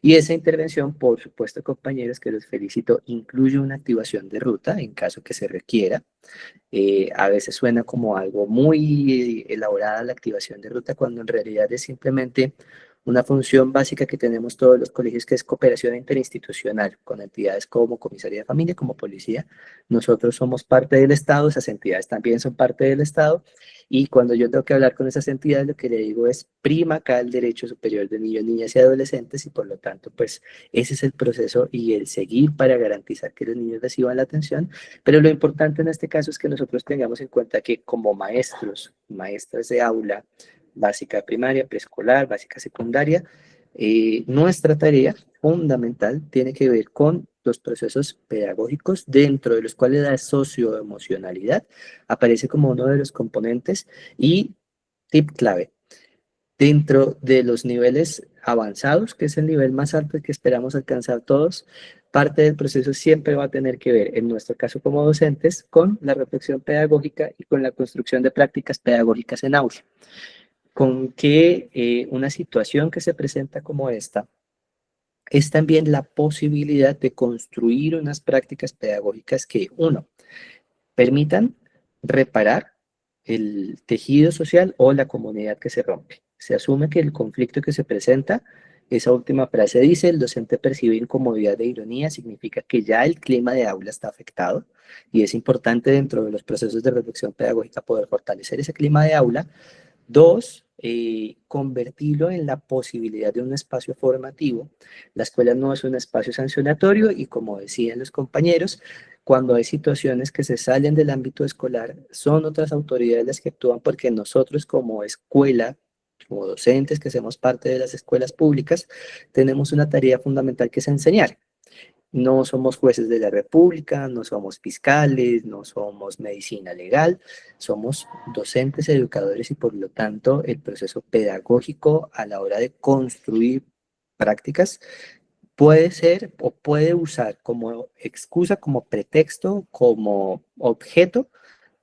[SPEAKER 1] Y esa intervención, por supuesto, compañeros, que los felicito, incluye una activación de ruta en caso que se requiera. A veces suena como algo muy elaborada la activación de ruta, cuando en realidad es simplemente una función básica que tenemos todos los colegios, que es cooperación interinstitucional con entidades como Comisaría de Familia, como Policía. Nosotros somos parte del Estado, esas entidades también son parte del Estado, y cuando yo tengo que hablar con esas entidades, lo que le digo es prima acá el derecho superior de niños, niñas y adolescentes, y por lo tanto, pues ese es el proceso y el seguir para garantizar que los niños reciban la atención. Pero lo importante en este caso es que nosotros tengamos en cuenta que como maestros, maestras de aula, básica primaria, preescolar, básica secundaria, nuestra tarea fundamental tiene que ver con los procesos pedagógicos, dentro de los cuales la socioemocionalidad aparece como uno de los componentes. Y tip clave, dentro de los niveles avanzados, que es el nivel más alto que esperamos alcanzar todos, parte del proceso siempre va a tener que ver, en nuestro caso como docentes, con la reflexión pedagógica y con la construcción de prácticas pedagógicas en aula. Con que una situación que se presenta como esta es también la posibilidad de construir unas prácticas pedagógicas que, uno, permitan reparar el tejido social o la comunidad que se rompe. Se asume que el conflicto que se presenta, esa última frase dice, el docente percibe incomodidad e ironía, significa que ya el clima de aula está afectado y es importante dentro de los procesos de reflexión pedagógica poder fortalecer ese clima de aula. Dos, convertirlo en la posibilidad de un espacio formativo. La escuela no es un espacio sancionatorio y, como decían los compañeros, cuando hay situaciones que se salen del ámbito escolar, son otras autoridades las que actúan, porque nosotros como escuela, como docentes que hacemos parte de las escuelas públicas, tenemos una tarea fundamental que es enseñar. No somos jueces de la República, no somos fiscales, no somos medicina legal, somos docentes, educadores y por lo tanto el proceso pedagógico a la hora de construir prácticas puede ser o puede usar como excusa, como pretexto, como objeto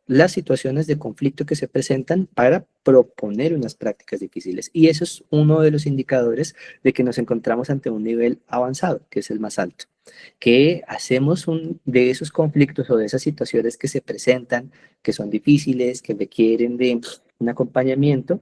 [SPEAKER 1] las situaciones de conflicto que se presentan para proponer unas prácticas difíciles. Y eso es uno de los indicadores de que nos encontramos ante un nivel avanzado, que es el más alto. Que hacemos de esos conflictos o de esas situaciones que se presentan, que son difíciles, que requieren de un acompañamiento,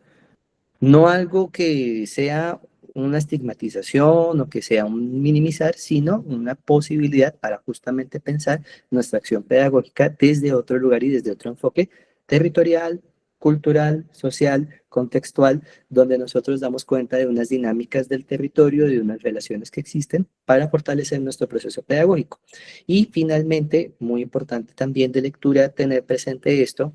[SPEAKER 1] no algo que sea una estigmatización o que sea un minimizar, sino una posibilidad para justamente pensar nuestra acción pedagógica desde otro lugar y desde otro enfoque territorial, cultural, social, contextual, donde nosotros damos cuenta de unas dinámicas del territorio, de unas relaciones que existen para fortalecer nuestro proceso pedagógico. Y finalmente, muy importante también de lectura, tener presente esto.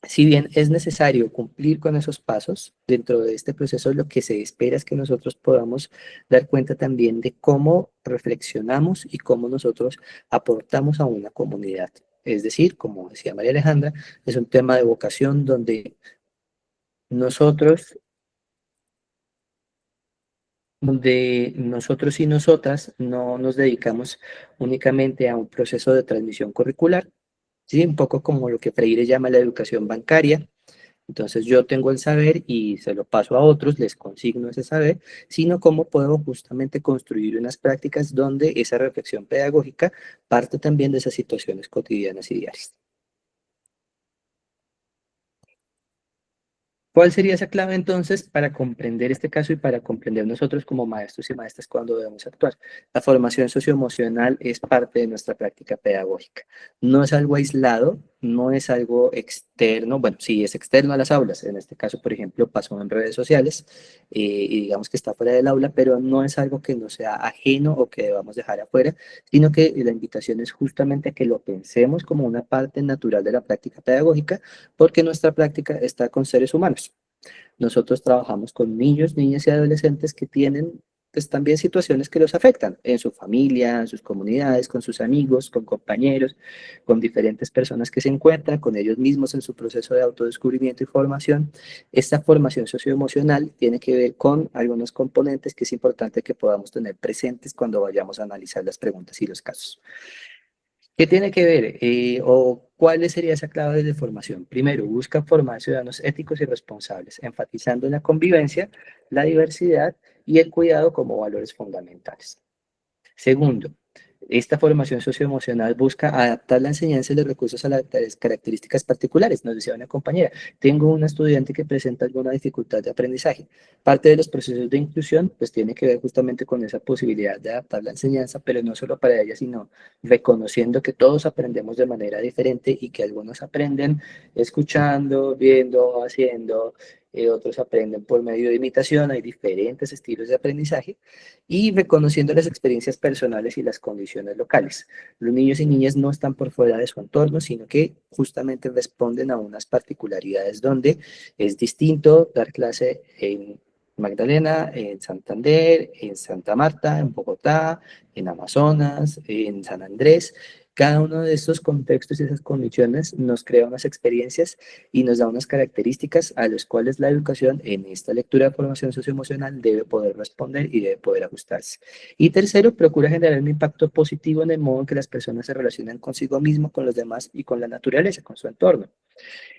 [SPEAKER 1] Si bien es necesario cumplir con esos pasos, dentro de este proceso lo que se espera es que nosotros podamos dar cuenta también de cómo reflexionamos y cómo nosotros aportamos a una comunidad. Es decir, como decía María Alejandra, es un tema de vocación donde nosotros y nosotras no nos dedicamos únicamente a un proceso de transmisión curricular, ¿sí? Un poco como lo que Freire llama la educación bancaria. Entonces yo tengo el saber y se lo paso a otros, les consigno ese saber, sino cómo puedo justamente construir unas prácticas donde esa reflexión pedagógica parte también de esas situaciones cotidianas y diarias. ¿Cuál sería esa clave entonces para comprender este caso y para comprender nosotros como maestros y maestras cuando debemos actuar? La formación socioemocional es parte de nuestra práctica pedagógica. No es algo aislado, no es algo externo, bueno, sí es externo a las aulas, en este caso, por ejemplo, pasó en redes sociales y digamos que está fuera del aula, pero no es algo que no sea ajeno o que debamos dejar afuera, sino que la invitación es justamente a que lo pensemos como una parte natural de la práctica pedagógica, porque nuestra práctica está con seres humanos. Nosotros trabajamos con niños, niñas y adolescentes que tienen pues, también situaciones que los afectan en su familia, en sus comunidades, con sus amigos, con compañeros, con diferentes personas que se encuentran, con ellos mismos en su proceso de autodescubrimiento y formación. Esta formación socioemocional tiene que ver con algunos componentes que es importante que podamos tener presentes cuando vayamos a analizar las preguntas y los casos. ¿Qué tiene que ver o cuál sería esa clave de formación? Primero, busca formar ciudadanos éticos y responsables, enfatizando la convivencia, la diversidad y el cuidado como valores fundamentales. Segundo, esta formación socioemocional busca adaptar la enseñanza y los recursos a las características particulares. Nos decía una compañera, tengo una estudiante que presenta alguna dificultad de aprendizaje. Parte de los procesos de inclusión pues tiene que ver justamente con esa posibilidad de adaptar la enseñanza, pero no solo para ella, sino reconociendo que todos aprendemos de manera diferente y que algunos aprenden escuchando, viendo, haciendo, otros aprenden por medio de imitación, hay diferentes estilos de aprendizaje, y reconociendo las experiencias personales y las condiciones locales. Los niños y niñas no están por fuera de su entorno, sino que justamente responden a unas particularidades donde es distinto dar clase en Magdalena, en Santander, en Santa Marta, en Bogotá, en Amazonas, en San Andrés. Cada uno de estos contextos y esas condiciones nos crea unas experiencias y nos da unas características a las cuales la educación en esta lectura de formación socioemocional debe poder responder y debe poder ajustarse. Y tercero, procura generar un impacto positivo en el modo en que las personas se relacionan consigo mismo, con los demás y con la naturaleza, con su entorno.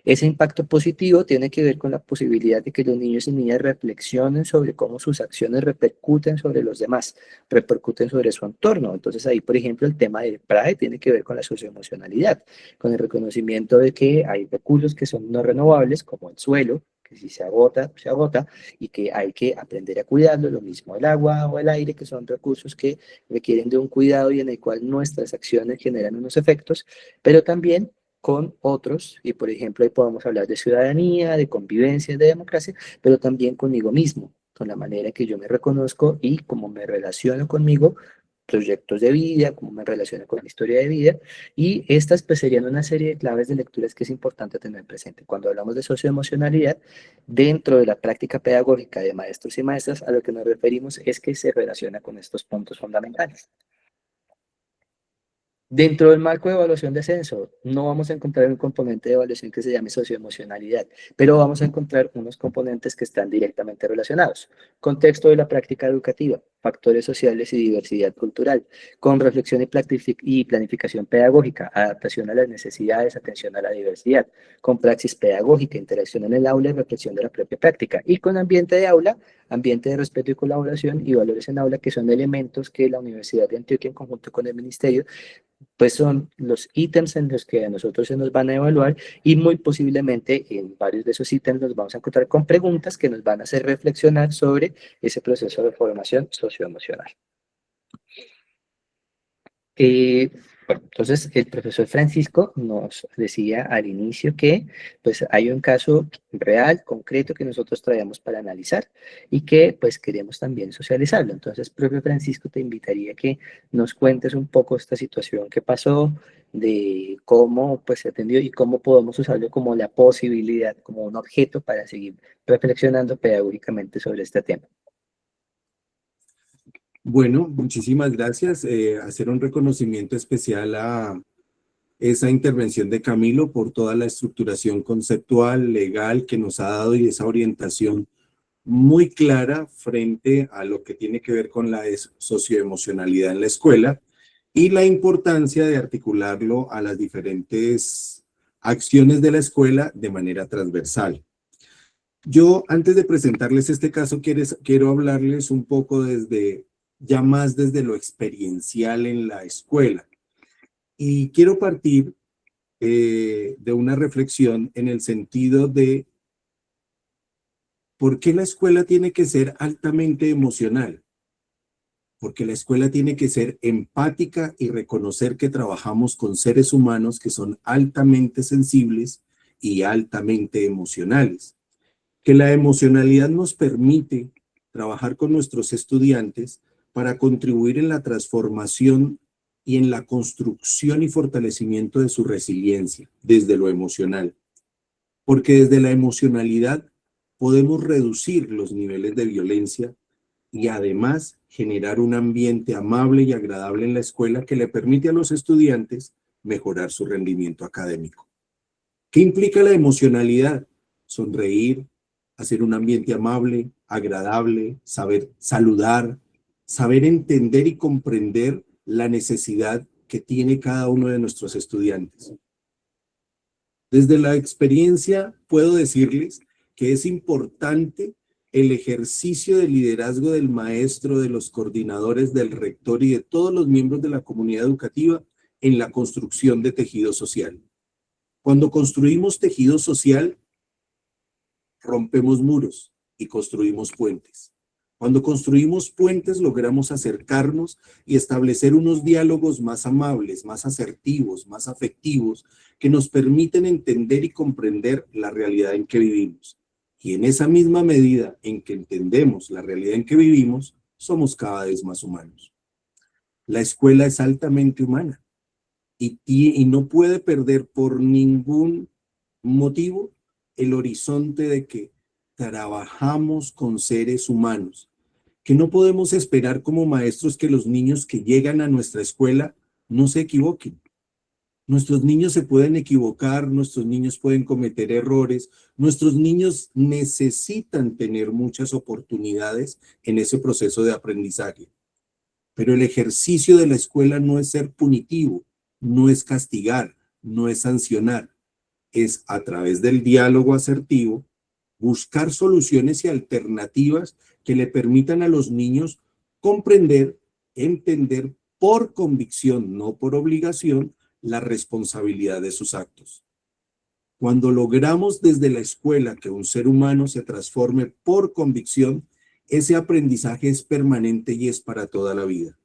[SPEAKER 1] Ese impacto positivo tiene que ver con la posibilidad de que los niños y niñas reflexionen sobre cómo sus acciones repercuten sobre los demás, repercuten sobre su entorno. Entonces ahí, por ejemplo, el tema del PRAE tiene que ver con la socioemocionalidad, con el reconocimiento de que hay recursos que son no renovables, como el suelo, que si se agota, se agota, y que hay que aprender a cuidarlo, lo mismo el agua o el aire, que son recursos que requieren de un cuidado y en el cual nuestras acciones generan unos efectos, pero también con otros, y por ejemplo ahí podemos hablar de ciudadanía, de convivencia, de democracia, pero también conmigo mismo, con la manera en que yo me reconozco y cómo me relaciono conmigo, proyectos de vida, cómo me relaciono con mi historia de vida, y estas pues serían una serie de claves de lecturas que es importante tener presente. Cuando hablamos de socioemocionalidad, dentro de la práctica pedagógica de maestros y maestras, a lo que nos referimos es que se relaciona con estos puntos fundamentales. Dentro del marco de evaluación de ascenso, no vamos a encontrar un componente de evaluación que se llame socioemocionalidad, pero vamos a encontrar unos componentes que están directamente relacionados. Contexto de la práctica educativa, factores sociales y diversidad cultural, con reflexión y planificación pedagógica, adaptación a las necesidades, atención a la diversidad, con praxis pedagógica, interacción en el aula y reflexión de la propia práctica, y con ambiente de aula, ambiente de respeto y colaboración y valores en aula, que son elementos que la Universidad de Antioquia en conjunto con el Ministerio pues son los ítems en los que a nosotros se nos van a evaluar y muy posiblemente en varios de esos ítems nos vamos a encontrar con preguntas que nos van a hacer reflexionar sobre ese proceso de formación socioemocional. Bueno, entonces el profesor Francisco nos decía al inicio que pues hay un caso real, concreto que nosotros traemos para analizar y que pues queremos también socializarlo. Entonces, profe Francisco, te invitaría a que nos cuentes un poco esta situación que pasó, de cómo pues se atendió y cómo podemos usarlo como la posibilidad, como un objeto para seguir reflexionando pedagógicamente sobre este tema.
[SPEAKER 2] Bueno, muchísimas gracias. Hacer un reconocimiento especial a esa intervención de Camilo por toda la estructuración conceptual, legal que nos ha dado y esa orientación muy clara frente a lo que tiene que ver con la socioemocionalidad en la escuela y la importancia de articularlo a las diferentes acciones de la escuela de manera transversal. Yo, antes de presentarles este caso, quiero hablarles un poco ya más desde lo experiencial en la escuela. Y quiero partir de una reflexión en el sentido de ¿por qué la escuela tiene que ser altamente emocional? Porque la escuela tiene que ser empática y reconocer que trabajamos con seres humanos que son altamente sensibles y altamente emocionales. Que la emocionalidad nos permite trabajar con nuestros estudiantes para contribuir en la transformación y en la construcción y fortalecimiento de su resiliencia desde lo emocional. Porque desde la emocionalidad podemos reducir los niveles de violencia y además generar un ambiente amable y agradable en la escuela que le permite a los estudiantes mejorar su rendimiento académico. ¿Qué implica la emocionalidad? Sonreír, hacer un ambiente amable, agradable, saber saludar, saber entender y comprender la necesidad que tiene cada uno de nuestros estudiantes. Desde la experiencia puedo decirles que es importante el ejercicio de liderazgo del maestro, de los coordinadores, del rector y de todos los miembros de la comunidad educativa en la construcción de tejido social. Cuando construimos tejido social, rompemos muros y construimos puentes. Cuando construimos puentes, logramos acercarnos y establecer unos diálogos más amables, más asertivos, más afectivos, que nos permiten entender y comprender la realidad en que vivimos. Y en esa misma medida en que entendemos la realidad en que vivimos, somos cada vez más humanos. La escuela es altamente humana y no puede perder por ningún motivo el horizonte de que trabajamos con seres humanos, que no podemos esperar como maestros que los niños que llegan a nuestra escuela no se equivoquen. Nuestros niños se pueden equivocar, nuestros niños pueden cometer errores, nuestros niños necesitan tener muchas oportunidades en ese proceso de aprendizaje. Pero el ejercicio de la escuela no es ser punitivo, no es castigar, no es sancionar. es, a través del diálogo asertivo, buscar soluciones y alternativas que le permitan a los niños comprender, entender por convicción, no por obligación, la responsabilidad de sus actos. Cuando logramos desde la escuela que un ser humano se transforme por convicción, ese aprendizaje es permanente y es para toda la vida.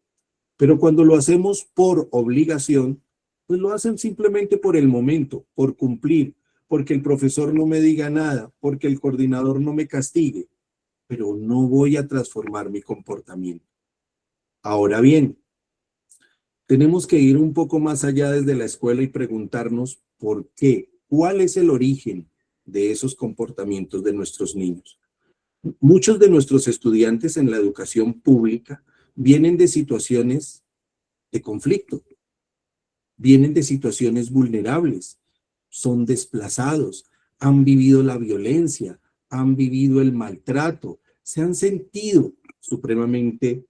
[SPEAKER 2] Pero cuando lo hacemos por obligación, pues lo hacen simplemente por el momento, por cumplir, porque el profesor no me diga nada, porque el coordinador no me castigue, pero no voy a transformar mi comportamiento. Ahora bien, tenemos que ir un poco más allá desde la escuela y preguntarnos por qué, cuál es el origen de esos comportamientos de nuestros niños. Muchos de nuestros estudiantes en la educación pública vienen de situaciones de conflicto, vienen de situaciones vulnerables, son desplazados, han vivido la violencia, han vivido el maltrato, se han sentido supremamente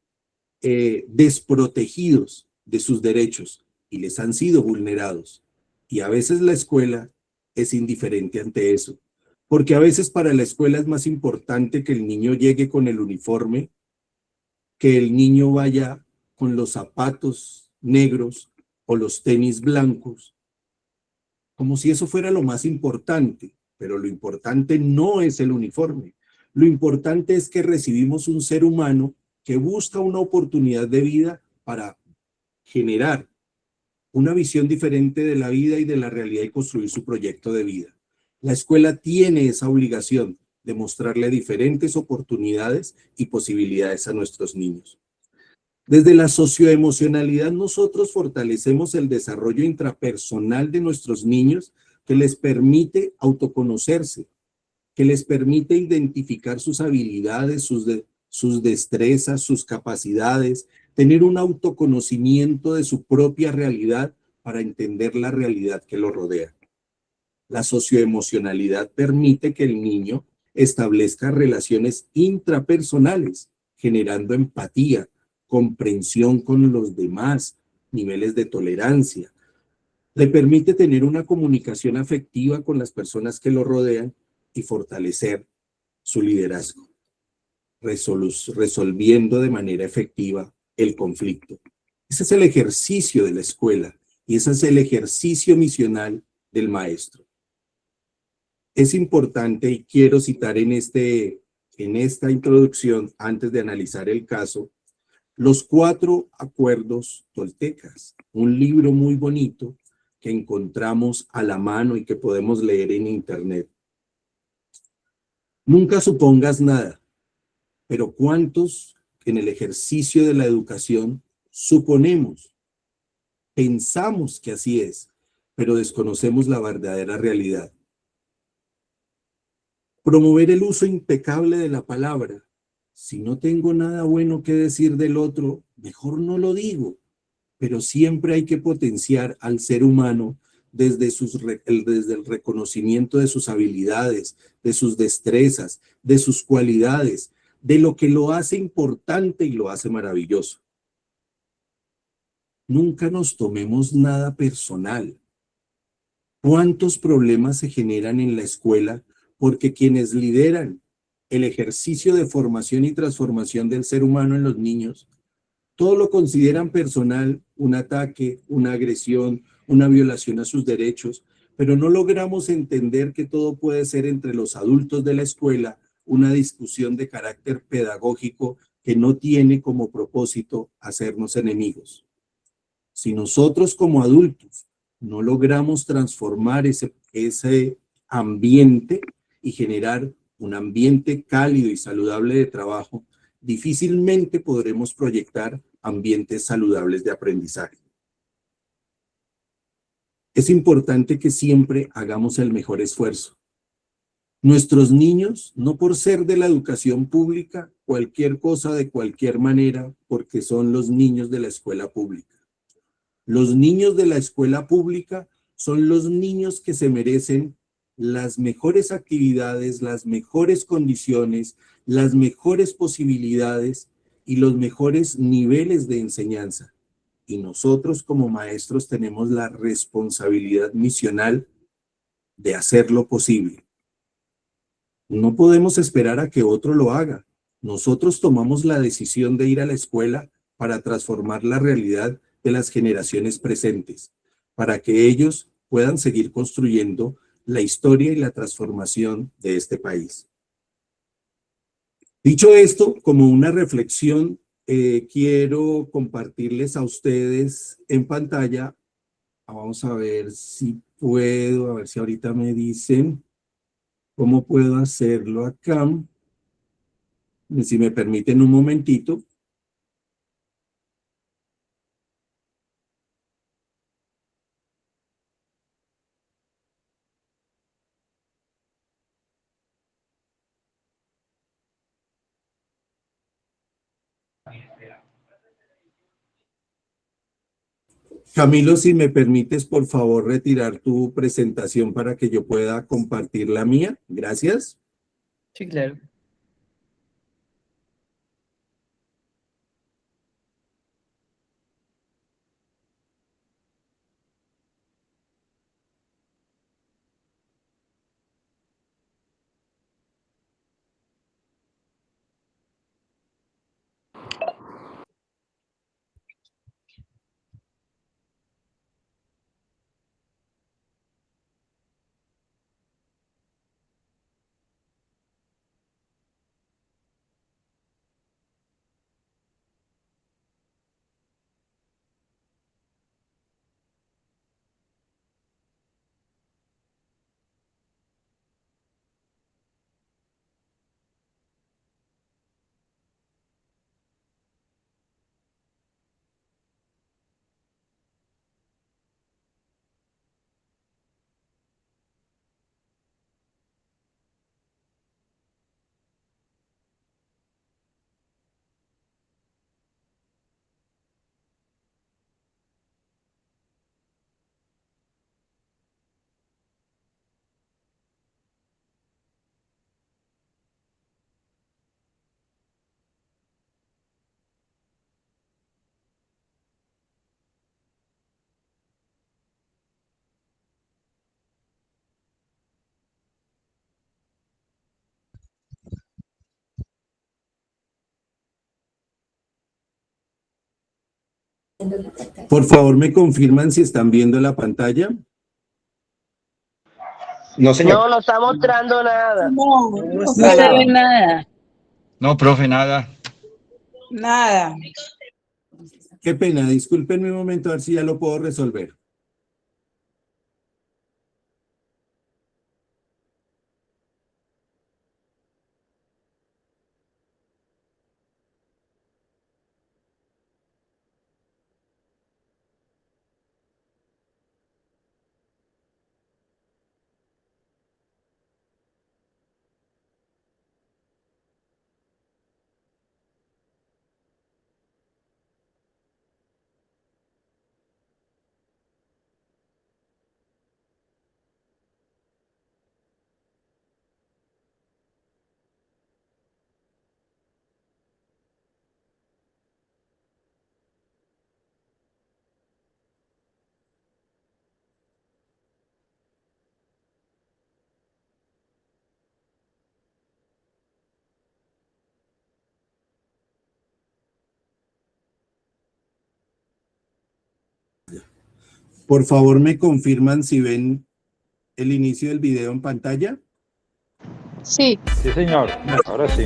[SPEAKER 2] desprotegidos de sus derechos y les han sido vulnerados. Y a veces la escuela es indiferente ante eso, porque a veces para la escuela es más importante que el niño llegue con el uniforme, que el niño vaya con los zapatos negros o los tenis blancos, como si eso fuera lo más importante. Pero lo importante no es el uniforme. Lo importante es que recibimos un ser humano que busca una oportunidad de vida para generar una visión diferente de la vida y de la realidad y construir su proyecto de vida. La escuela tiene esa obligación de mostrarle diferentes oportunidades y posibilidades a nuestros niños. Desde la socioemocionalidad nosotros fortalecemos el desarrollo intrapersonal de nuestros niños que les permite autoconocerse, que les permite identificar sus habilidades, sus destrezas, sus capacidades, tener un autoconocimiento de su propia realidad para entender la realidad que lo rodea. La socioemocionalidad permite que el niño establezca relaciones intrapersonales, generando empatía, comprensión con los demás, niveles de tolerancia. Le permite tener una comunicación afectiva con las personas que lo rodean y fortalecer su liderazgo, resolviendo de manera efectiva el conflicto. Ese es el ejercicio de la escuela y ese es el ejercicio misional del maestro. Es importante, y quiero citar en esta introducción, antes de analizar el caso, los 4 acuerdos toltecas, un libro muy bonito que encontramos a la mano y que podemos leer en internet. Nunca supongas nada, pero ¿cuántos en el ejercicio de la educación suponemos, pensamos que así es, pero desconocemos la verdadera realidad? Promover el uso impecable de la palabra. Si no tengo nada bueno que decir del otro, mejor no lo digo. Pero siempre hay que potenciar al ser humano desde el reconocimiento de sus habilidades, de sus destrezas, de sus cualidades, de lo que lo hace importante y lo hace maravilloso. Nunca nos tomemos nada personal. ¿Cuántos problemas se generan en la escuela porque quienes lideran el ejercicio de formación y transformación del ser humano en los niños, todo lo consideran personal, un ataque, una agresión, una violación a sus derechos, pero no logramos entender que todo puede ser entre los adultos de la escuela una discusión de carácter pedagógico que no tiene como propósito hacernos enemigos. Si nosotros como adultos no logramos transformar ese ambiente y generar un ambiente cálido y saludable de trabajo, difícilmente podremos proyectar ambientes saludables de aprendizaje. Es importante que siempre hagamos el mejor esfuerzo. Nuestros niños, no por ser de la educación pública, cualquier cosa de cualquier manera, porque son los niños de la escuela pública. Los niños de la escuela pública son los niños que se merecen las mejores actividades, las mejores condiciones, las mejores posibilidades y los mejores niveles de enseñanza. Y nosotros como maestros tenemos la responsabilidad misional de hacerlo posible. No podemos esperar a que otro lo haga. Nosotros tomamos la decisión de ir a la escuela para transformar la realidad de las generaciones presentes, para que ellos puedan seguir construyendo la historia y la transformación de este país. Dicho esto, como una reflexión, quiero compartirles a ustedes en pantalla. Vamos a ver si puedo, a ver si ahorita me dicen cómo puedo hacerlo acá. Si me permiten un momentito. Camilo, si me permites, por favor, retirar tu presentación para que yo pueda compartir la mía. Gracias.
[SPEAKER 1] Sí, claro.
[SPEAKER 2] Por favor, me confirman si están viendo la pantalla.
[SPEAKER 6] No, señor.
[SPEAKER 11] No, no está mostrando nada.
[SPEAKER 12] No se ve nada.
[SPEAKER 13] No, profe, nada.
[SPEAKER 12] Nada.
[SPEAKER 2] Qué pena, discúlpenme un momento a ver si ya lo puedo resolver. Por favor, me confirman si ven el inicio del video en pantalla.
[SPEAKER 12] Sí.
[SPEAKER 13] Sí, señor. Ahora sí.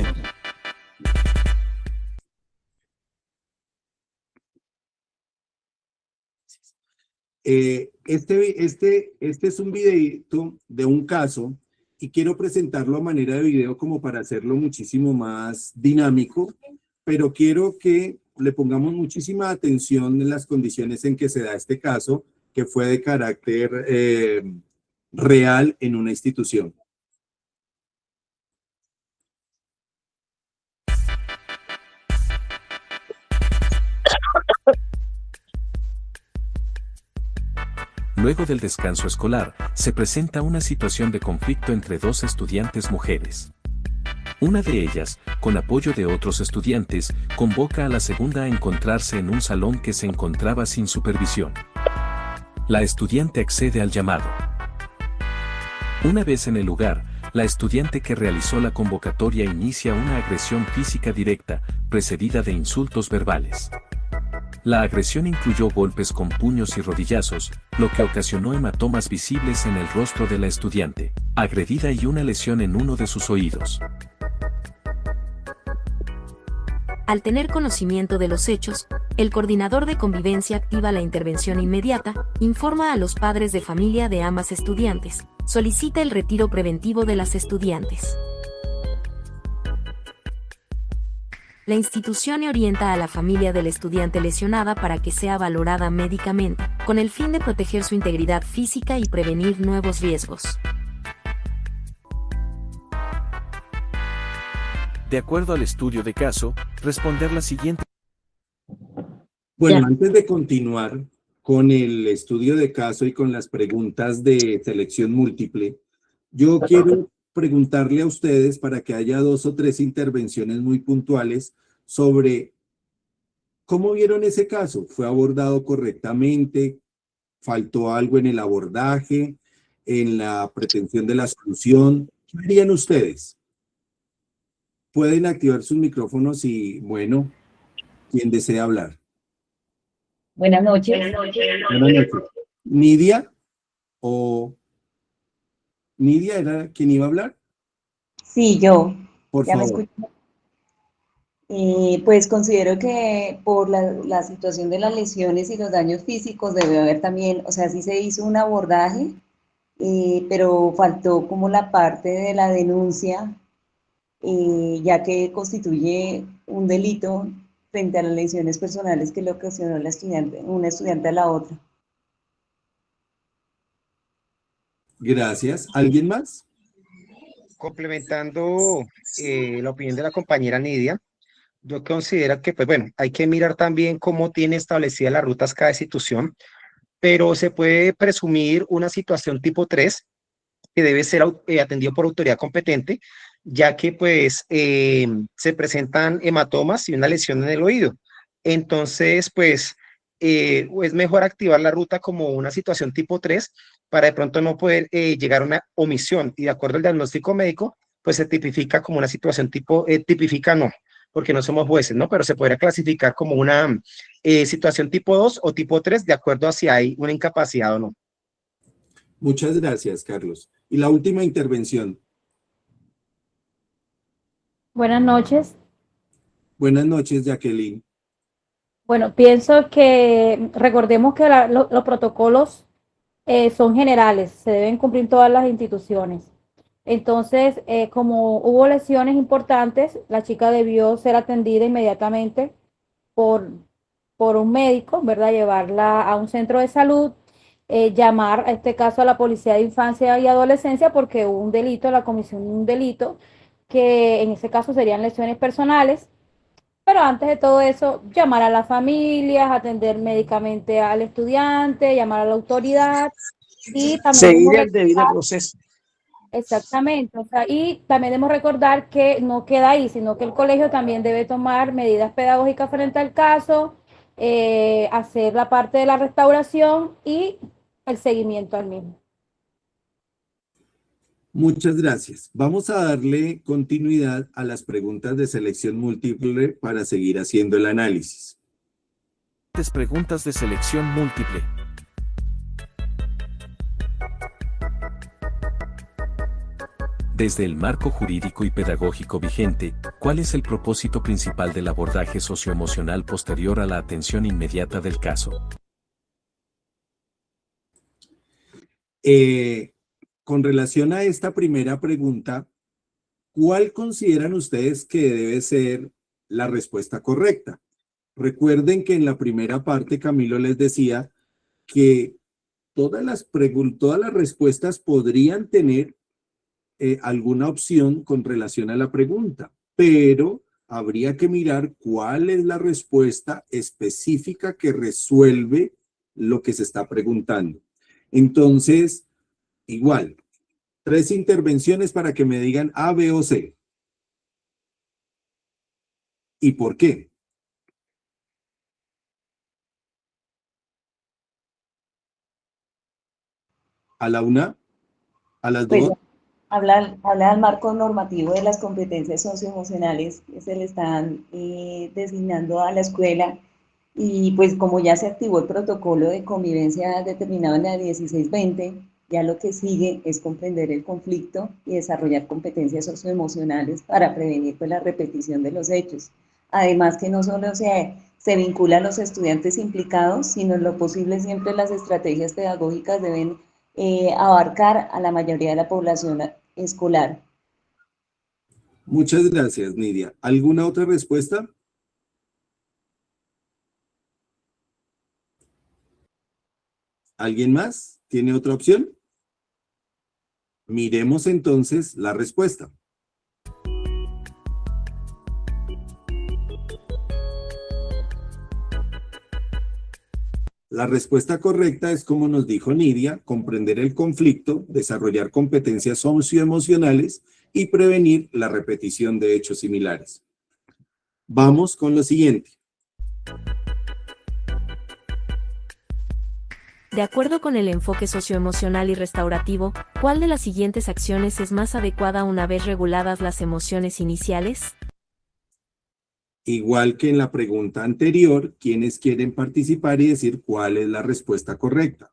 [SPEAKER 2] Este es un videito de un caso y quiero presentarlo a manera de video como para hacerlo muchísimo más dinámico, pero quiero que le pongamos muchísima atención en las condiciones en que se da este caso, que fue de carácter real en una institución.
[SPEAKER 14] Luego del descanso escolar, se presenta una situación de conflicto entre dos estudiantes mujeres. Una de ellas, con apoyo de otros estudiantes, convoca a la segunda a encontrarse en un salón que se encontraba sin supervisión. La estudiante accede al llamado. Una vez en el lugar, la estudiante que realizó la convocatoria inicia una agresión física directa, precedida de insultos verbales. La agresión incluyó golpes con puños y rodillazos, lo que ocasionó hematomas visibles en el rostro de la estudiante, agredida y una lesión en uno de sus oídos.
[SPEAKER 15] Al tener conocimiento de los hechos, el coordinador de convivencia activa la intervención inmediata, informa a los padres de familia de ambas estudiantes, solicita el retiro preventivo de las estudiantes. La institución orienta a la familia del estudiante lesionada para que sea valorada médicamente, con el fin de proteger su integridad física y prevenir nuevos riesgos.
[SPEAKER 14] De acuerdo al estudio de caso, responder la siguiente.
[SPEAKER 2] Bueno, antes de continuar con el estudio de caso y con las preguntas de selección múltiple, yo quiero preguntarle a ustedes para que haya 2 o 3 intervenciones muy puntuales sobre cómo vieron ese caso. ¿Fue abordado correctamente? ¿Faltó algo en el abordaje, en la pretensión de la solución? ¿Qué harían ustedes? Pueden activar sus micrófonos y, bueno, quien desea hablar.
[SPEAKER 16] Buenas noches.
[SPEAKER 2] Buenas noches. ¿Nidia o Nidia era quien iba a hablar?
[SPEAKER 16] Sí, yo.
[SPEAKER 2] Por
[SPEAKER 16] ¿Ya me
[SPEAKER 2] favor.
[SPEAKER 16] escucho? Pues considero que por la situación de las lesiones y los daños físicos debe haber también, o sea, sí se hizo un abordaje, pero faltó como la parte de la denuncia, ya que constituye un delito frente a las lesiones personales que le ocasionó la estudiante, una estudiante a la otra.
[SPEAKER 2] Gracias. ¿Alguien más?
[SPEAKER 6] Complementando la opinión de la compañera Nidia, yo considero que, pues bueno, hay que mirar también cómo tiene establecidas las rutas cada institución, pero se puede presumir una situación tipo 3 que debe ser atendido por autoridad competente, ya que pues se presentan hematomas y una lesión en el oído. Entonces, pues es mejor activar la ruta como una situación tipo 3 para de pronto no poder llegar a una omisión. Y de acuerdo al diagnóstico médico, pues se tipifica como una situación tipo, tipifica no, porque no somos jueces, ¿no? Pero se podría clasificar como una situación tipo 2 o tipo 3 de acuerdo a si hay una incapacidad o no.
[SPEAKER 2] Muchas gracias, Carlos. Y la última intervención.
[SPEAKER 17] Buenas noches.
[SPEAKER 2] Buenas noches, Jacqueline.
[SPEAKER 17] Bueno, pienso que recordemos que los protocolos son generales, se deben cumplir todas las instituciones. Entonces, como hubo lesiones importantes, la chica debió ser atendida inmediatamente por, por un médico, ¿verdad? Llevarla a un centro de salud, llamar a este caso a la Policía de Infancia y Adolescencia porque hubo un delito, la comisión de un delito, que en ese caso serían lesiones personales. Pero antes de todo eso, llamar a las familias, atender médicamente al estudiante, llamar a la autoridad y también
[SPEAKER 6] Seguir el debido proceso.
[SPEAKER 17] exactamente, o sea, y también debemos recordar que no queda ahí, sino que el colegio también debe tomar medidas pedagógicas frente al caso, hacer la parte de la restauración y el seguimiento al mismo.
[SPEAKER 2] Muchas gracias. Vamos a darle continuidad a las preguntas de selección múltiple para seguir haciendo el análisis.
[SPEAKER 14] Preguntas de selección múltiple. Desde el marco jurídico y pedagógico vigente, ¿cuál es el propósito principal del abordaje socioemocional posterior a la atención inmediata del caso?
[SPEAKER 2] Con relación a esta primera pregunta, ¿cuál consideran ustedes que debe ser la respuesta correcta? Recuerden que en la primera parte Camilo les decía que todas las respuestas podrían tener alguna opción con relación a la pregunta, pero habría que mirar cuál es la respuesta específica que resuelve lo que se está preguntando. Entonces, igual, 3 intervenciones para que me digan A, B o C. ¿Y por qué? A la una. A las
[SPEAKER 16] Pues
[SPEAKER 2] dos.
[SPEAKER 16] habla del marco normativo de las competencias socioemocionales que se le están designando a la escuela y pues como ya se activó el protocolo de convivencia determinado en la 1620, ya lo que sigue es comprender el conflicto y desarrollar competencias socioemocionales para prevenir pues, la repetición de los hechos. Además que no solo se vincula a los estudiantes implicados, sino en lo posible siempre las estrategias pedagógicas deben abarcar a la mayoría de la población escolar.
[SPEAKER 2] Muchas gracias, Nidia. ¿Alguna otra respuesta? ¿Alguien más? ¿Tiene otra opción? Miremos entonces la respuesta. La respuesta correcta es, como nos dijo Nidia, comprender el conflicto, desarrollar competencias socioemocionales y prevenir la repetición de hechos similares. Vamos con lo siguiente.
[SPEAKER 15] De acuerdo con el enfoque socioemocional y restaurativo, ¿cuál de las siguientes acciones es más adecuada una vez reguladas las emociones iniciales?
[SPEAKER 2] Igual que en la pregunta anterior, ¿quiénes quieren participar y decir cuál es la respuesta correcta?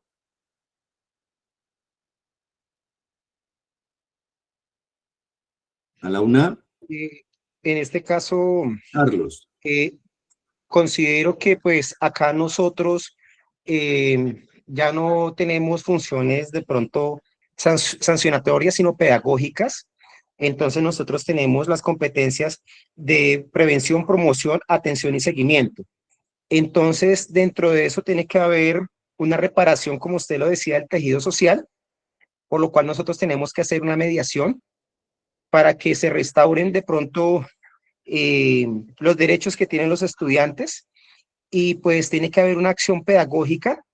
[SPEAKER 2] A la una.
[SPEAKER 6] En este caso,
[SPEAKER 2] Carlos.
[SPEAKER 6] Considero que pues acá nosotros ya no tenemos funciones de pronto sancionatorias, sino pedagógicas. Entonces nosotros tenemos las competencias de prevención, promoción, atención y seguimiento. Entonces dentro de eso tiene que haber una reparación, como usted lo decía, del tejido social, por lo cual nosotros tenemos que hacer una mediación para que se restauren de pronto los derechos que tienen los estudiantes y pues tiene que haber una acción pedagógica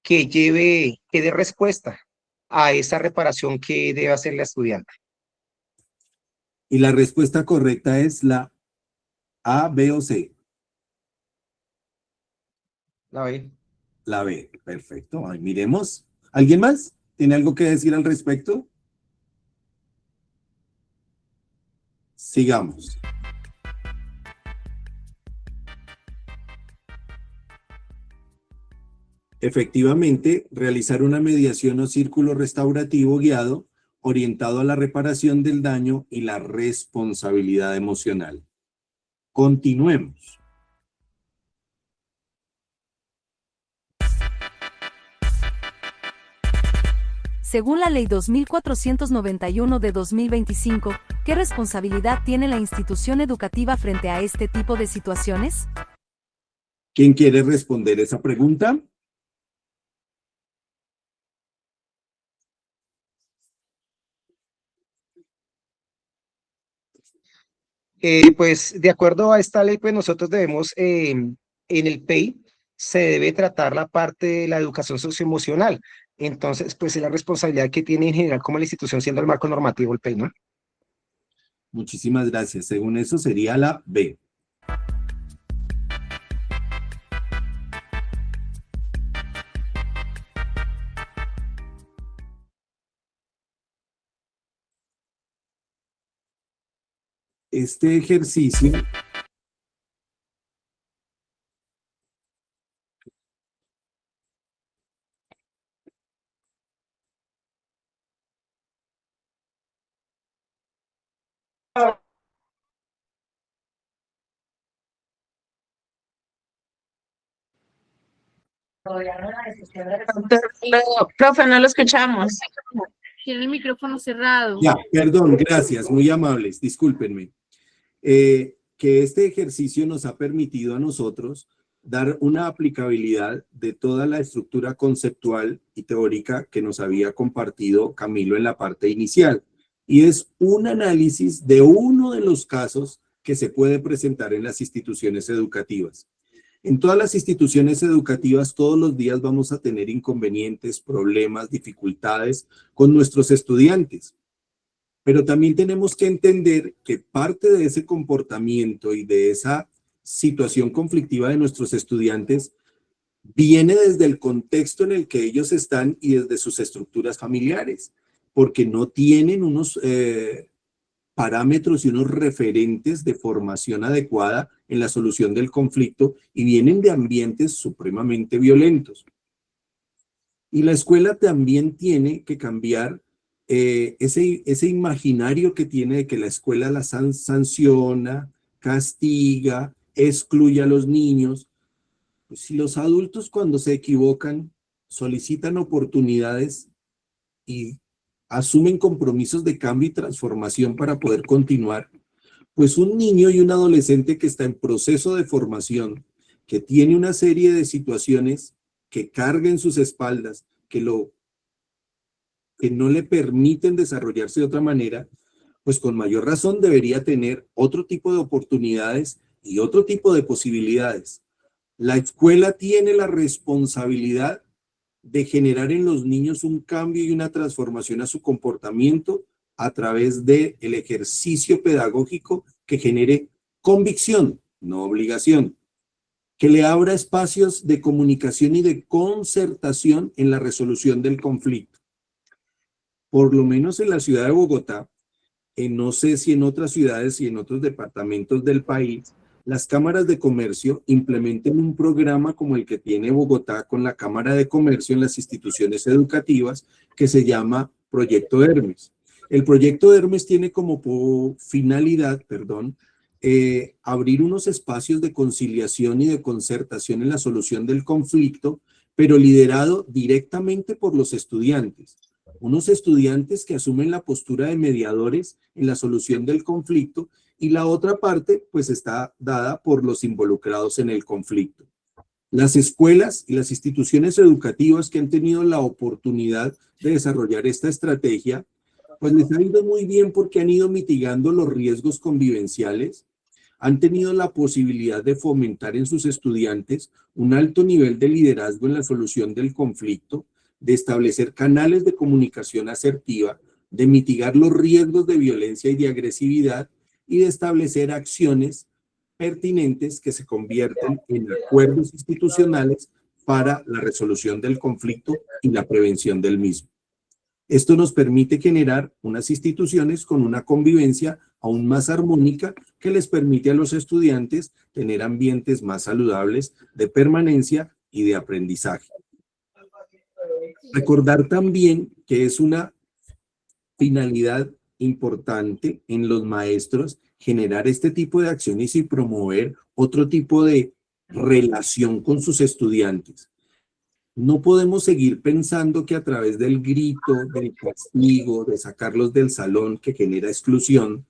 [SPEAKER 6] que dé respuesta a esa reparación que debe hacer la estudiante.
[SPEAKER 2] Y la respuesta correcta es la A, B o C.
[SPEAKER 6] La B.
[SPEAKER 2] La B, perfecto. Ahí miremos. ¿Alguien más tiene algo que decir al respecto? Sigamos. Efectivamente, realizar una mediación o círculo restaurativo guiado orientado a la reparación del daño y la responsabilidad emocional. Continuemos.
[SPEAKER 15] Según la Ley 2491 de 2025, ¿qué responsabilidad tiene la institución educativa frente a este tipo de situaciones?
[SPEAKER 2] ¿Quién quiere responder esa pregunta?
[SPEAKER 6] Pues de acuerdo a esta ley, pues nosotros debemos, en el PEI, se debe tratar la parte de la educación socioemocional. Entonces, pues es la responsabilidad que tiene en general como la institución, siendo el marco normativo el PEI, ¿no?
[SPEAKER 2] Muchísimas gracias. Según eso sería la B. Este ejercicio
[SPEAKER 12] Profe, no lo escuchamos.
[SPEAKER 18] Tiene el micrófono cerrado.
[SPEAKER 2] Ya, perdón, gracias, muy amables, discúlpenme. Que este ejercicio nos ha permitido a nosotros dar una aplicabilidad de toda la estructura conceptual y teórica que nos había compartido Camilo en la parte inicial. Y es un análisis de uno de los casos que se puede presentar en las instituciones educativas. En todas las instituciones educativas todos los días vamos a tener inconvenientes, problemas, dificultades con nuestros estudiantes. Pero también tenemos que entender que parte de ese comportamiento y de esa situación conflictiva de nuestros estudiantes viene desde el contexto en el que ellos están y desde sus estructuras familiares. porque no tienen unos parámetros y unos referentes de formación adecuada en la solución del conflicto y vienen de ambientes supremamente violentos. Y la escuela también tiene que cambiar ese imaginario que tiene de que la escuela la sanciona, castiga, excluye a los niños. Pues si los adultos cuando se equivocan solicitan oportunidades y asumen compromisos de cambio y transformación para poder continuar, pues un niño y un adolescente que está en proceso de formación, que tiene una serie de situaciones que carga en sus espaldas, que no le permiten desarrollarse de otra manera, pues con mayor razón debería tener otro tipo de oportunidades y otro tipo de posibilidades. La escuela tiene la responsabilidad de generar en los niños un cambio y una transformación a su comportamiento a través del ejercicio pedagógico que genere convicción, no obligación, que le abra espacios de comunicación y de concertación en la resolución del conflicto. Por lo menos en la ciudad de Bogotá, no sé si en otras ciudades y en otros departamentos del país, las cámaras de comercio implementen un programa como el que tiene Bogotá con la Cámara de Comercio en las instituciones educativas que se llama Proyecto Hermes. El Proyecto Hermes tiene como finalidad, abrir unos espacios de conciliación y de concertación en la solución del conflicto, pero liderado directamente por los estudiantes. Unos estudiantes que asumen la postura de mediadores en la solución del conflicto y la otra parte pues está dada por los involucrados en el conflicto. Las escuelas y las instituciones educativas que han tenido la oportunidad de desarrollar esta estrategia, pues les ha ido muy bien porque han ido mitigando los riesgos convivenciales, han tenido la posibilidad de fomentar en sus estudiantes un alto nivel de liderazgo en la solución del conflicto, de establecer canales de comunicación asertiva, de mitigar los riesgos de violencia y de agresividad y de establecer acciones pertinentes que se convierten en acuerdos institucionales para la resolución del conflicto y la prevención del mismo. Esto nos permite generar unas instituciones con una convivencia aún más armónica que les permite a los estudiantes tener ambientes más saludables de permanencia y de aprendizaje. Recordar también que es una finalidad importante en los maestros generar este tipo de acciones y promover otro tipo de relación con sus estudiantes. No podemos seguir pensando que a través del grito, del castigo, de sacarlos del salón que genera exclusión,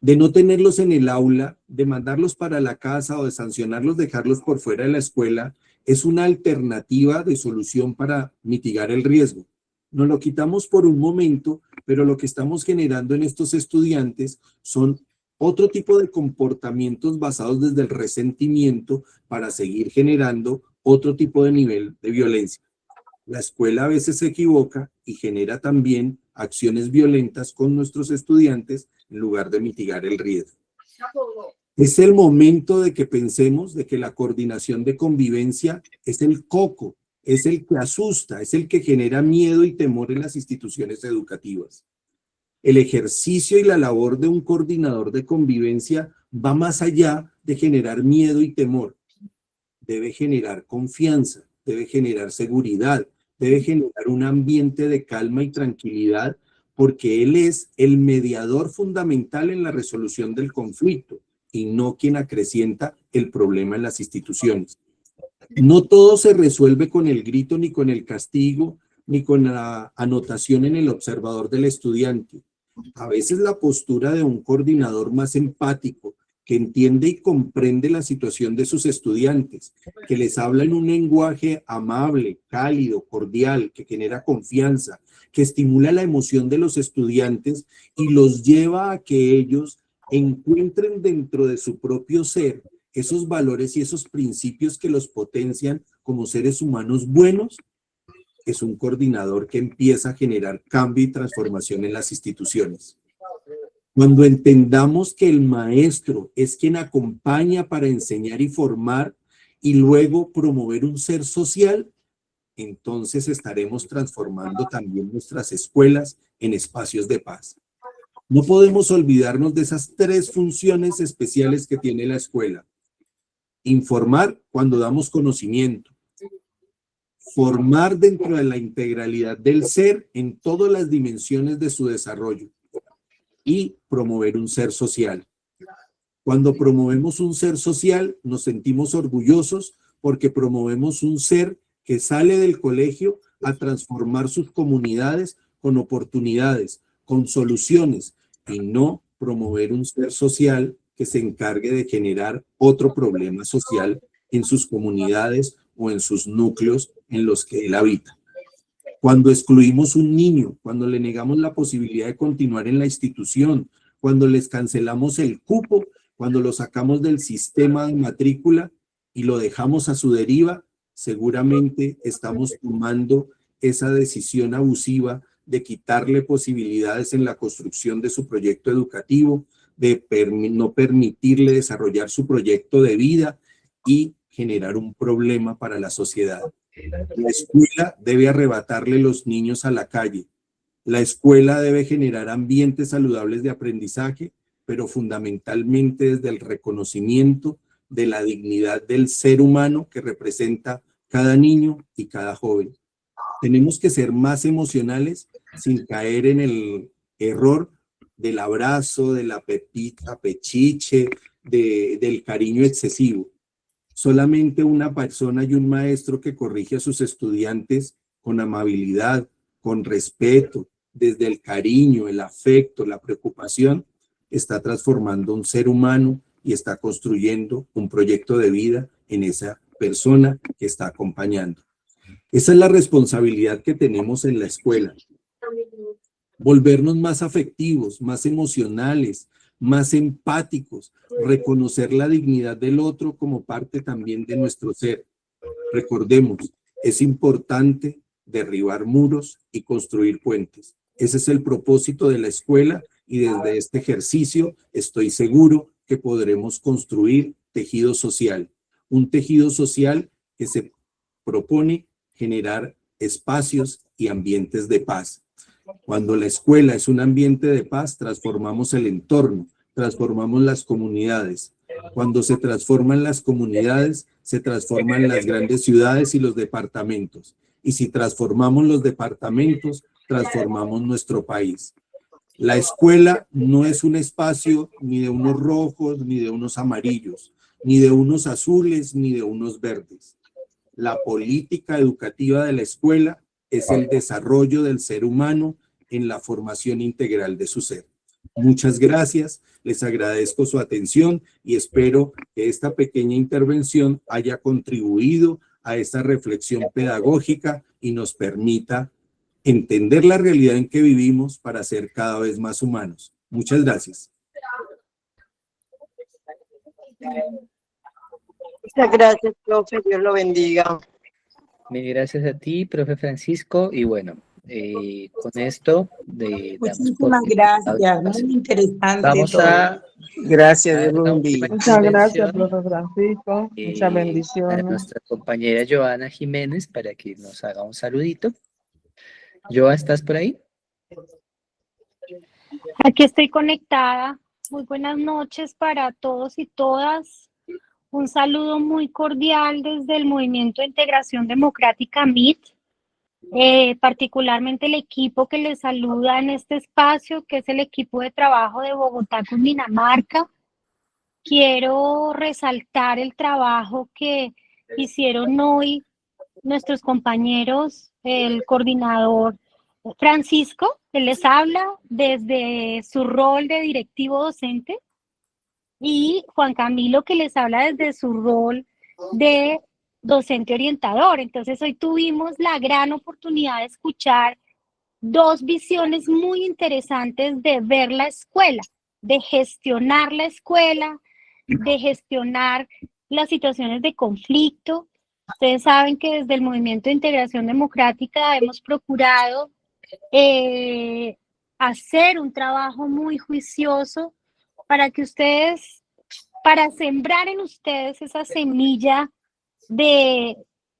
[SPEAKER 2] de no tenerlos en el aula, de mandarlos para la casa o de sancionarlos, dejarlos por fuera de la escuela, es una alternativa de solución para mitigar el riesgo. Nos lo quitamos por un momento, pero lo que estamos generando en estos estudiantes son otro tipo de comportamientos basados desde el resentimiento para seguir generando otro tipo de nivel de violencia. La escuela a veces se equivoca y genera también acciones violentas con nuestros estudiantes en lugar de mitigar el riesgo. Es el momento de que pensemos de que la coordinación de convivencia es el coco, es el que asusta, es el que genera miedo y temor en las instituciones educativas. El ejercicio y la labor de un coordinador de convivencia va más allá de generar miedo y temor. Debe generar confianza, debe generar seguridad, debe generar un ambiente de calma y tranquilidad, porque él es el mediador fundamental en la resolución del conflicto y no quien acrecienta el problema en las instituciones. No todo se resuelve con el grito, ni con el castigo, ni con la anotación en el observador del estudiante. A veces la postura de un coordinador más empático, que entiende y comprende la situación de sus estudiantes, que les habla en un lenguaje amable, cálido, cordial, que genera confianza, que estimula la emoción de los estudiantes y los lleva a que ellos encuentren dentro de su propio ser esos valores y esos principios que los potencian como seres humanos buenos, es un coordinador que empieza a generar cambio y transformación en las instituciones. Cuando entendamos que el maestro es quien acompaña para enseñar y formar y luego promover un ser social, entonces estaremos transformando también nuestras escuelas en espacios de paz. No podemos olvidarnos de esas 3 funciones especiales que tiene la escuela. Informar cuando damos conocimiento. Formar dentro de la integralidad del ser en todas las dimensiones de su desarrollo. Y promover un ser social. Cuando promovemos un ser social, nos sentimos orgullosos porque promovemos un ser que sale del colegio a transformar sus comunidades con oportunidades, con soluciones, y no promover un ser social que se encargue de generar otro problema social en sus comunidades o en sus núcleos en los que él habita. Cuando excluimos un niño, cuando le negamos la posibilidad de continuar en la institución, cuando les cancelamos el cupo, cuando lo sacamos del sistema de matrícula y lo dejamos a su deriva, seguramente estamos tomando esa decisión abusiva de quitarle posibilidades en la construcción de su proyecto educativo, de no permitirle desarrollar su proyecto de vida y generar un problema para la sociedad. La escuela debe arrebatarle los niños a la calle. La escuela debe generar ambientes saludables de aprendizaje, pero fundamentalmente desde el reconocimiento de la dignidad del ser humano que representa cada niño y cada joven. Tenemos que ser más emocionales sin caer en el error del abrazo, de la pepita, pechiche, del cariño excesivo. Solamente una persona y un maestro que corrige a sus estudiantes con amabilidad, con respeto, desde el cariño, el afecto, la preocupación, está transformando un ser humano y está construyendo un proyecto de vida en esa persona que está acompañando. Esa es la responsabilidad que tenemos en la escuela. Volvernos más afectivos, más emocionales, más empáticos, reconocer la dignidad del otro como parte también de nuestro ser. Recordemos, es importante derribar muros y construir puentes. Ese es el propósito de la escuela y desde este ejercicio estoy seguro que podremos construir tejido social. Un tejido social que se propone generar espacios y ambientes de paz. Cuando la escuela es un ambiente de paz, transformamos el entorno, transformamos las comunidades. Cuando se transforman las comunidades, se transforman las grandes ciudades y los departamentos. Y si transformamos los departamentos, transformamos nuestro país. La escuela no es un espacio ni de unos rojos, ni de unos amarillos, ni de unos azules, ni de unos verdes. La política educativa de la escuela es el desarrollo del ser humano en la formación integral de su ser. Muchas gracias, les agradezco su atención y espero que esta pequeña intervención haya contribuido a esta reflexión pedagógica y nos permita entender la realidad en que vivimos para ser cada vez más humanos. Muchas gracias.
[SPEAKER 11] Muchas gracias, profe. Dios lo bendiga.
[SPEAKER 1] Mil gracias a ti, profe Francisco. Y bueno, con esto
[SPEAKER 11] Muchísimas gracias, muy interesante.
[SPEAKER 1] Vamos
[SPEAKER 11] todo.
[SPEAKER 1] a
[SPEAKER 11] Gracias, Dios
[SPEAKER 1] dar
[SPEAKER 11] lo
[SPEAKER 1] una
[SPEAKER 11] bendiga.
[SPEAKER 1] última
[SPEAKER 11] Muchas gracias,
[SPEAKER 1] intervención,
[SPEAKER 11] profe Francisco. Muchas
[SPEAKER 1] a
[SPEAKER 11] bendiciones.
[SPEAKER 1] nuestra compañera Joana Jiménez para que nos haga un saludito. Joa, ¿estás por ahí?
[SPEAKER 19] Aquí estoy conectada. Muy buenas noches para todos y todas. Un saludo muy cordial desde el Movimiento de Integración Democrática MIT, particularmente el equipo que les saluda en este espacio, que es el equipo de trabajo de Bogotá, Cundinamarca. Quiero resaltar el trabajo que hicieron hoy nuestros compañeros, el coordinador Francisco, que les habla desde su rol de directivo docente, y Juan Camilo, que les habla desde su rol de docente orientador. Entonces hoy tuvimos la gran oportunidad de escuchar dos visiones muy interesantes de ver la escuela, de gestionar la escuela, de gestionar las situaciones de conflicto. Ustedes saben que desde el Movimiento de Integración Democrática hemos procurado hacer un trabajo muy juicioso para que ustedes, para sembrar en ustedes esa semilla de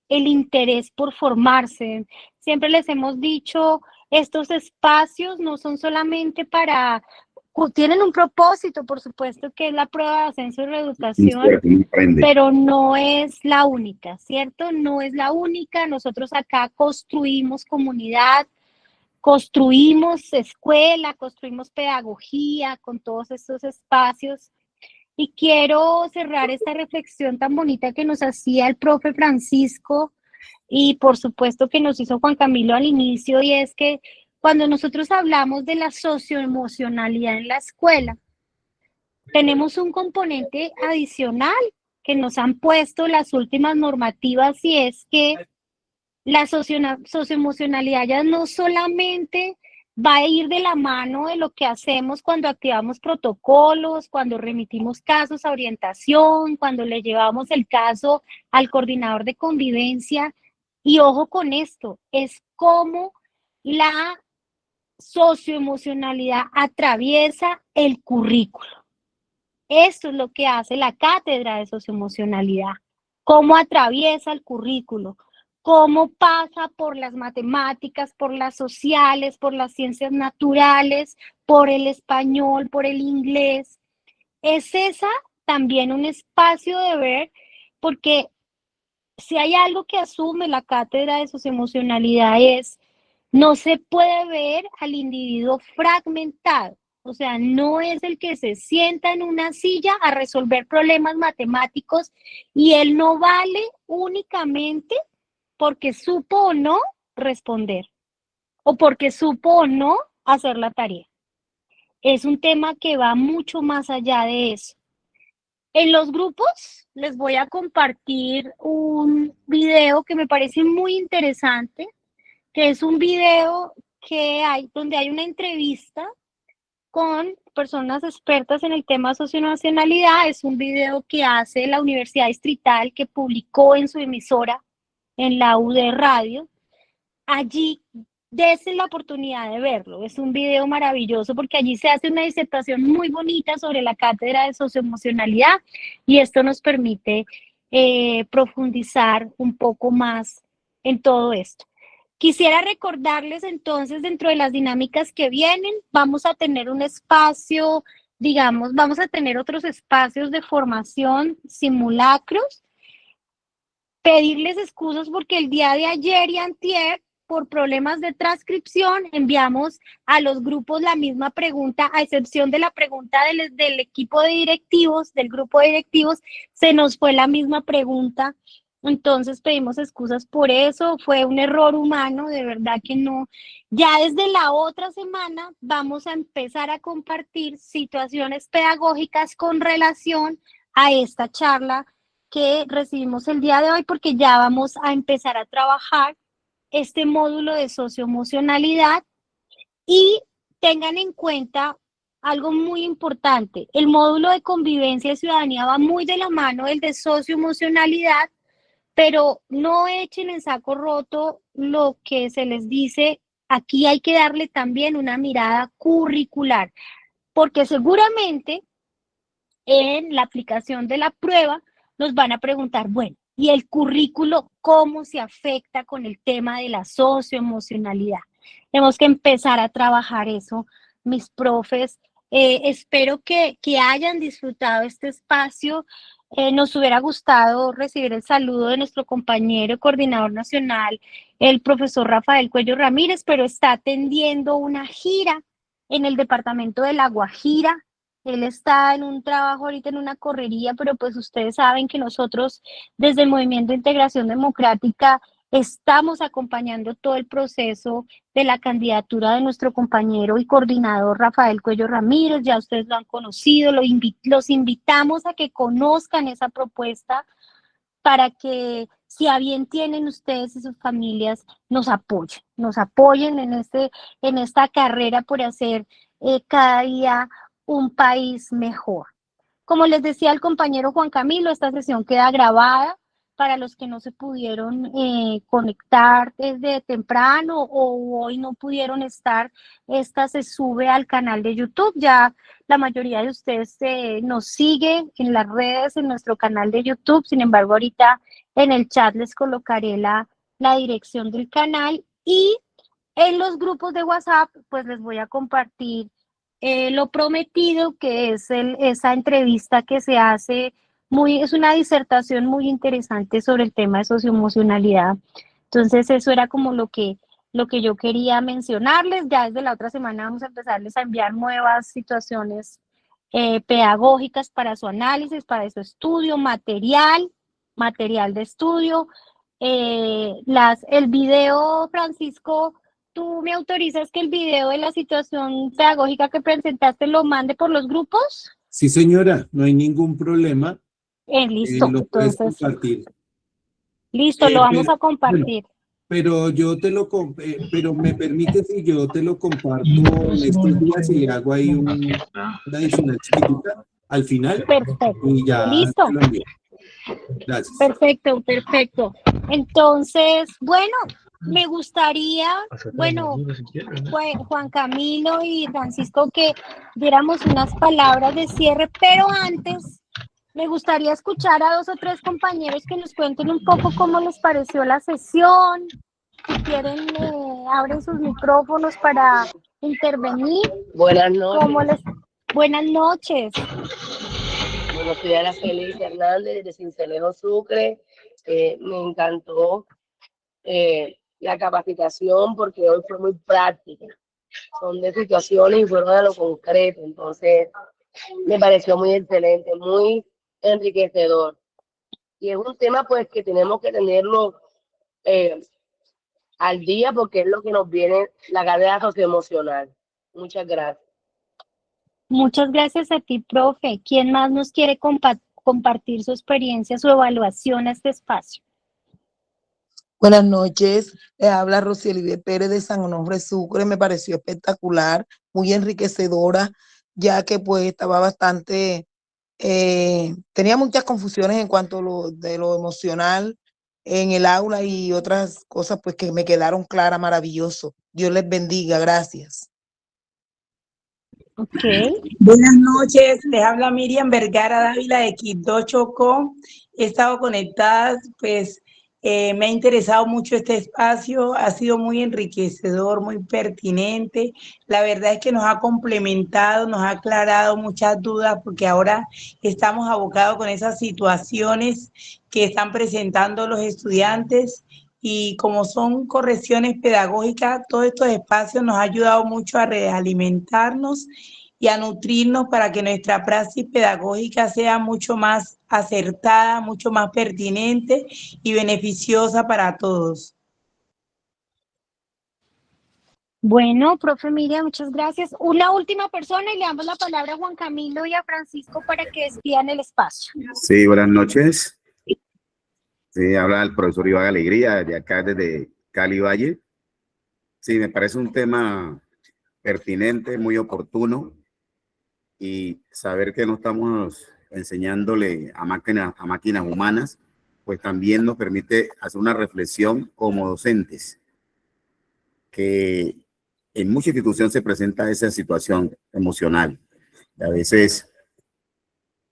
[SPEAKER 19] el interés por formarse. Siempre les hemos dicho estos espacios no son solamente para, tienen un propósito, por supuesto, que es la prueba de ascenso y reeducación, pero no es la única, ¿cierto? No es la única. Nosotros acá construimos comunidad, construimos escuela, construimos pedagogía con todos estos espacios. Y quiero cerrar esta reflexión tan bonita que nos hacía el profe Francisco y por supuesto que nos hizo Juan Camilo al inicio, y es que cuando nosotros hablamos de la socioemocionalidad en la escuela, tenemos un componente adicional que nos han puesto las últimas normativas, y es que la socioemocionalidad ya no solamente va a ir de la mano de lo que hacemos cuando activamos protocolos, cuando remitimos casos a orientación, cuando le llevamos el caso al coordinador de convivencia. Y ojo con esto, es cómo la socioemocionalidad atraviesa el currículo. Esto es lo que hace la cátedra de socioemocionalidad, cómo atraviesa el currículo, cómo pasa por las matemáticas, por las sociales, por las ciencias naturales, por el español, por el inglés. Es esa también un espacio de ver, porque si hay algo que asume la cátedra de socioemocionalidad es, no se puede ver al individuo fragmentado. O sea, no es el que se sienta en una silla a resolver problemas matemáticos y él no vale únicamente porque supo o no responder o porque supo o no hacer la tarea. Es un tema que va mucho más allá de eso. En los grupos les voy a compartir un video que me parece muy interesante, que es un video que hay, donde hay una entrevista con personas expertas en el tema socionacionalidad. Es un video que hace la Universidad Distrital, que publicó en su emisora, en la UD Radio. Allí, dense la oportunidad de verlo. Es un video maravilloso porque allí se hace una disertación muy bonita sobre la cátedra de socioemocionalidad y esto nos permite profundizar un poco más en todo esto. Quisiera recordarles entonces, dentro de las dinámicas que vienen, vamos a tener un espacio, digamos, vamos a tener otros espacios de formación, simulacros. Pedirles excusas porque el día de ayer y antier, por problemas de transcripción, enviamos a los grupos la misma pregunta, a excepción de la pregunta del equipo de directivos, del grupo de directivos, se nos fue la misma pregunta. Entonces pedimos excusas por eso, fue un error humano, de verdad que no. Ya desde la otra semana vamos a empezar a compartir situaciones pedagógicas con relación a esta charla que recibimos el día de hoy, porque ya vamos a empezar a trabajar este módulo de socioemocionalidad. Y tengan en cuenta algo muy importante, el módulo de convivencia y ciudadanía va muy de la mano del de socioemocionalidad, pero no echen en saco roto lo que se les dice. Aquí hay que darle también una mirada curricular, porque seguramente en la aplicación de la prueba nos van a preguntar, bueno, ¿y el currículo cómo se afecta con el tema de la socioemocionalidad? Tenemos que empezar a trabajar eso, mis profes. Espero que hayan disfrutado este espacio. Nos hubiera gustado recibir el saludo de nuestro compañero coordinador nacional, el profesor Rafael Cuello Ramírez, pero está atendiendo una gira en el departamento de La Guajira. Él está en un trabajo ahorita, en una correría, pero pues ustedes saben que nosotros desde el Movimiento de Integración Democrática estamos acompañando todo el proceso de la candidatura de nuestro compañero y coordinador Rafael Cuello Ramírez. Ya ustedes lo han conocido, los invitamos a que conozcan esa propuesta para que, si a bien tienen ustedes y sus familias, nos apoyen en esta carrera por hacer cada día un país mejor. Como les decía el compañero Juan Camilo, esta sesión queda grabada para los que no se pudieron conectar desde temprano o hoy no pudieron estar. Esta se sube al canal de YouTube. Ya la mayoría de ustedes nos sigue en las redes, en nuestro canal de YouTube. Sin embargo, ahorita en el chat les colocaré la dirección del canal. Y En los grupos de WhatsApp, pues les voy a compartir lo prometido, que es esa entrevista que se hace, es una disertación muy interesante sobre el tema de socioemocionalidad. Entonces, eso era como lo que yo quería mencionarles. Ya desde la otra semana vamos a empezarles a enviar nuevas situaciones pedagógicas para su análisis, para su estudio, material de estudio. El video, Francisco, ¿tú me autorizas que el video de la situación pedagógica que presentaste lo mande por los grupos?
[SPEAKER 2] Sí, señora, no hay ningún problema.
[SPEAKER 19] Listo,
[SPEAKER 2] Lo puedes
[SPEAKER 19] entonces,
[SPEAKER 2] compartir.
[SPEAKER 19] listo, lo vamos
[SPEAKER 2] Pero,
[SPEAKER 19] a compartir.
[SPEAKER 2] pero pero me permite si yo te lo comparto en estos días y hago ahí una adicional chiquitita al final.
[SPEAKER 19] Perfecto.
[SPEAKER 2] Y ya
[SPEAKER 19] Listo.
[SPEAKER 2] te lo envío. Gracias.
[SPEAKER 19] Perfecto, perfecto. Entonces, bueno, me gustaría, Juan Camilo y Francisco, que diéramos unas palabras de cierre, pero antes me gustaría escuchar a 2 o 3 compañeros que nos cuenten un poco cómo les pareció la sesión. Si quieren, abren sus micrófonos para intervenir.
[SPEAKER 20] Buenas noches.
[SPEAKER 19] Buenas noches.
[SPEAKER 20] Bueno, soy Ana Félix Hernández de Cincelejo, Sucre. Me encantó la capacitación porque hoy fue muy práctica. Son de situaciones y fueron de lo concreto. Entonces, me pareció muy excelente, muy enriquecedor. Y es un tema pues que tenemos que tenerlo al día porque es lo que nos viene la carrera socioemocional. Muchas gracias.
[SPEAKER 19] Muchas gracias a ti, profe. ¿Quién más nos quiere compartir su experiencia, su evaluación a este espacio?
[SPEAKER 11] Buenas noches, le habla Roseli Pérez de San Onofre, Sucre. Me pareció espectacular, muy enriquecedora, ya que pues estaba bastante, tenía muchas confusiones en cuanto a de lo emocional en el aula y otras cosas pues que me quedaron claras, maravilloso. Dios les bendiga, gracias.
[SPEAKER 19] Okay.
[SPEAKER 11] Buenas noches, les habla Miriam Vergara Dávila de Quito, Chocó. He estado conectada, pues me ha interesado mucho este espacio, ha sido muy enriquecedor, muy pertinente. La verdad es que nos ha complementado, nos ha aclarado muchas dudas porque ahora estamos abocados con esas situaciones que están presentando los estudiantes. Y como son correcciones pedagógicas, todos estos espacios nos ha ayudado mucho a realimentarnos y a nutrirnos para que nuestra praxis pedagógica sea mucho más acertada, mucho más pertinente y beneficiosa para todos.
[SPEAKER 19] Bueno, profe Miriam, muchas gracias. Una última persona y le damos la palabra a Juan Camilo y a Francisco para que despidan el espacio.
[SPEAKER 21] Sí, buenas noches. Sí, habla el profesor Iván Alegría, de acá desde Cali Valle. Sí, me parece un tema pertinente, muy oportuno, y saber que no estamos enseñándole a máquinas humanas, pues también nos permite hacer una reflexión como docentes, que en mucha institución se presenta esa situación emocional. A veces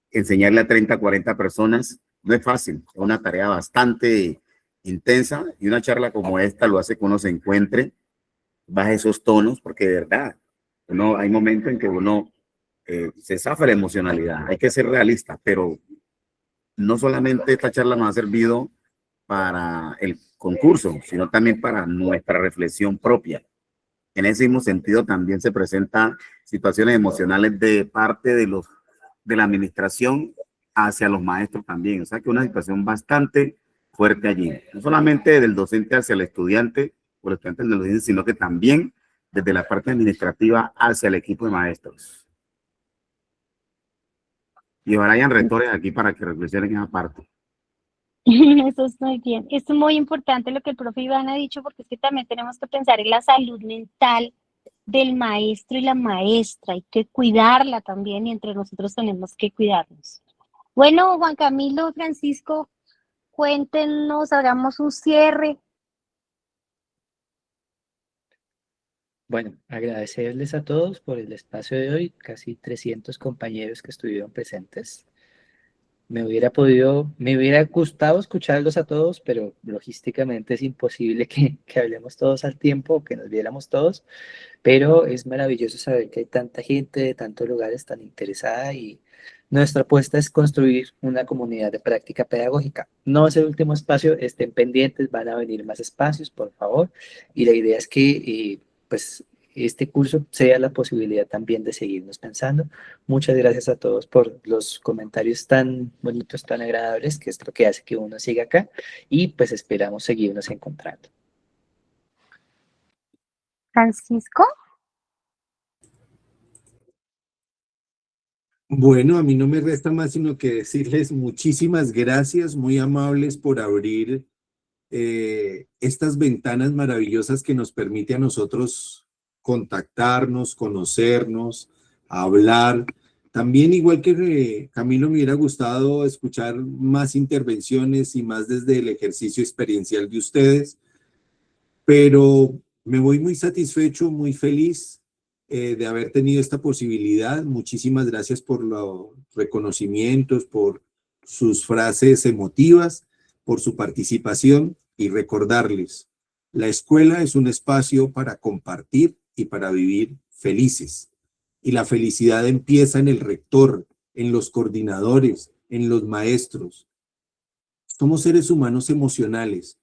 [SPEAKER 21] enseñarle a 30, 40 personas no es fácil, es una tarea bastante intensa, y una charla como esta lo hace que uno se encuentre baja esos tonos, porque de verdad, hay momentos en que uno se zafa la emocionalidad, hay que ser realista, pero no solamente esta charla nos ha servido para el concurso, sino también para nuestra reflexión propia. En ese mismo sentido también se presentan situaciones emocionales de parte de la administración hacia los maestros también, o sea que una situación bastante fuerte allí, no solamente del docente hacia el estudiante o el estudiante del docente, sino que también desde la parte administrativa hacia el equipo de maestros. Y ahora hayan rectores aquí para que reflexionen en esa parte.
[SPEAKER 19] Eso es muy bien. Es muy importante lo que el profe Iván ha dicho, porque es que también tenemos que pensar en la salud mental del maestro y la maestra. Hay que cuidarla también y entre nosotros tenemos que cuidarnos. Bueno, Juan Camilo, Francisco, cuéntenos, hagamos un cierre.
[SPEAKER 1] Bueno, agradecerles a todos por el espacio de hoy, casi 300 compañeros que estuvieron presentes. me hubiera gustado escucharlos a todos, pero logísticamente es imposible que hablemos todos al tiempo, que nos viéramos todos, pero es maravilloso saber que hay tanta gente de tantos lugares tan interesada y nuestra apuesta es construir una comunidad de práctica pedagógica. No es el último espacio, estén pendientes, van a venir más espacios, por favor, y la idea es que pues este curso sea la posibilidad también de seguirnos pensando. Muchas gracias a todos por los comentarios tan bonitos, tan agradables, que es lo que hace que uno siga acá, y pues esperamos seguirnos encontrando.
[SPEAKER 19] Francisco.
[SPEAKER 2] Bueno, a mí no me resta más sino que decirles muchísimas gracias, muy amables por abrir estas ventanas maravillosas que nos permite a nosotros contactarnos, conocernos, hablar. También, igual que Camilo, me hubiera gustado escuchar más intervenciones y más desde el ejercicio experiencial de ustedes, pero me voy muy satisfecho, muy feliz de haber tenido esta posibilidad. Muchísimas gracias por los reconocimientos, por sus frases emotivas, por su participación, y recordarles, la escuela es un espacio para compartir y para vivir felices. Y la felicidad empieza en el rector, en los coordinadores, en los maestros. Somos seres humanos emocionales.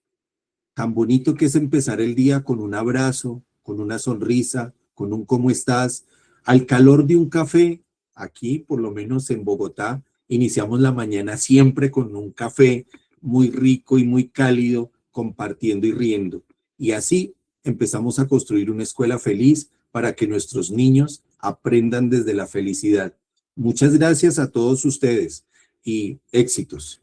[SPEAKER 2] Tan bonito que es empezar el día con un abrazo, con una sonrisa, con un ¿cómo estás? Al calor de un café. Aquí, por lo menos en Bogotá, iniciamos la mañana siempre con un café muy rico y muy cálido, compartiendo y riendo. Y así empezamos a construir una escuela feliz para que nuestros niños aprendan desde la felicidad. Muchas gracias a todos ustedes y éxitos.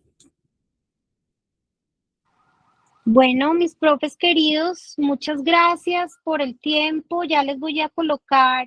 [SPEAKER 19] Bueno, mis profes queridos, muchas gracias por el tiempo. Ya les voy a colocar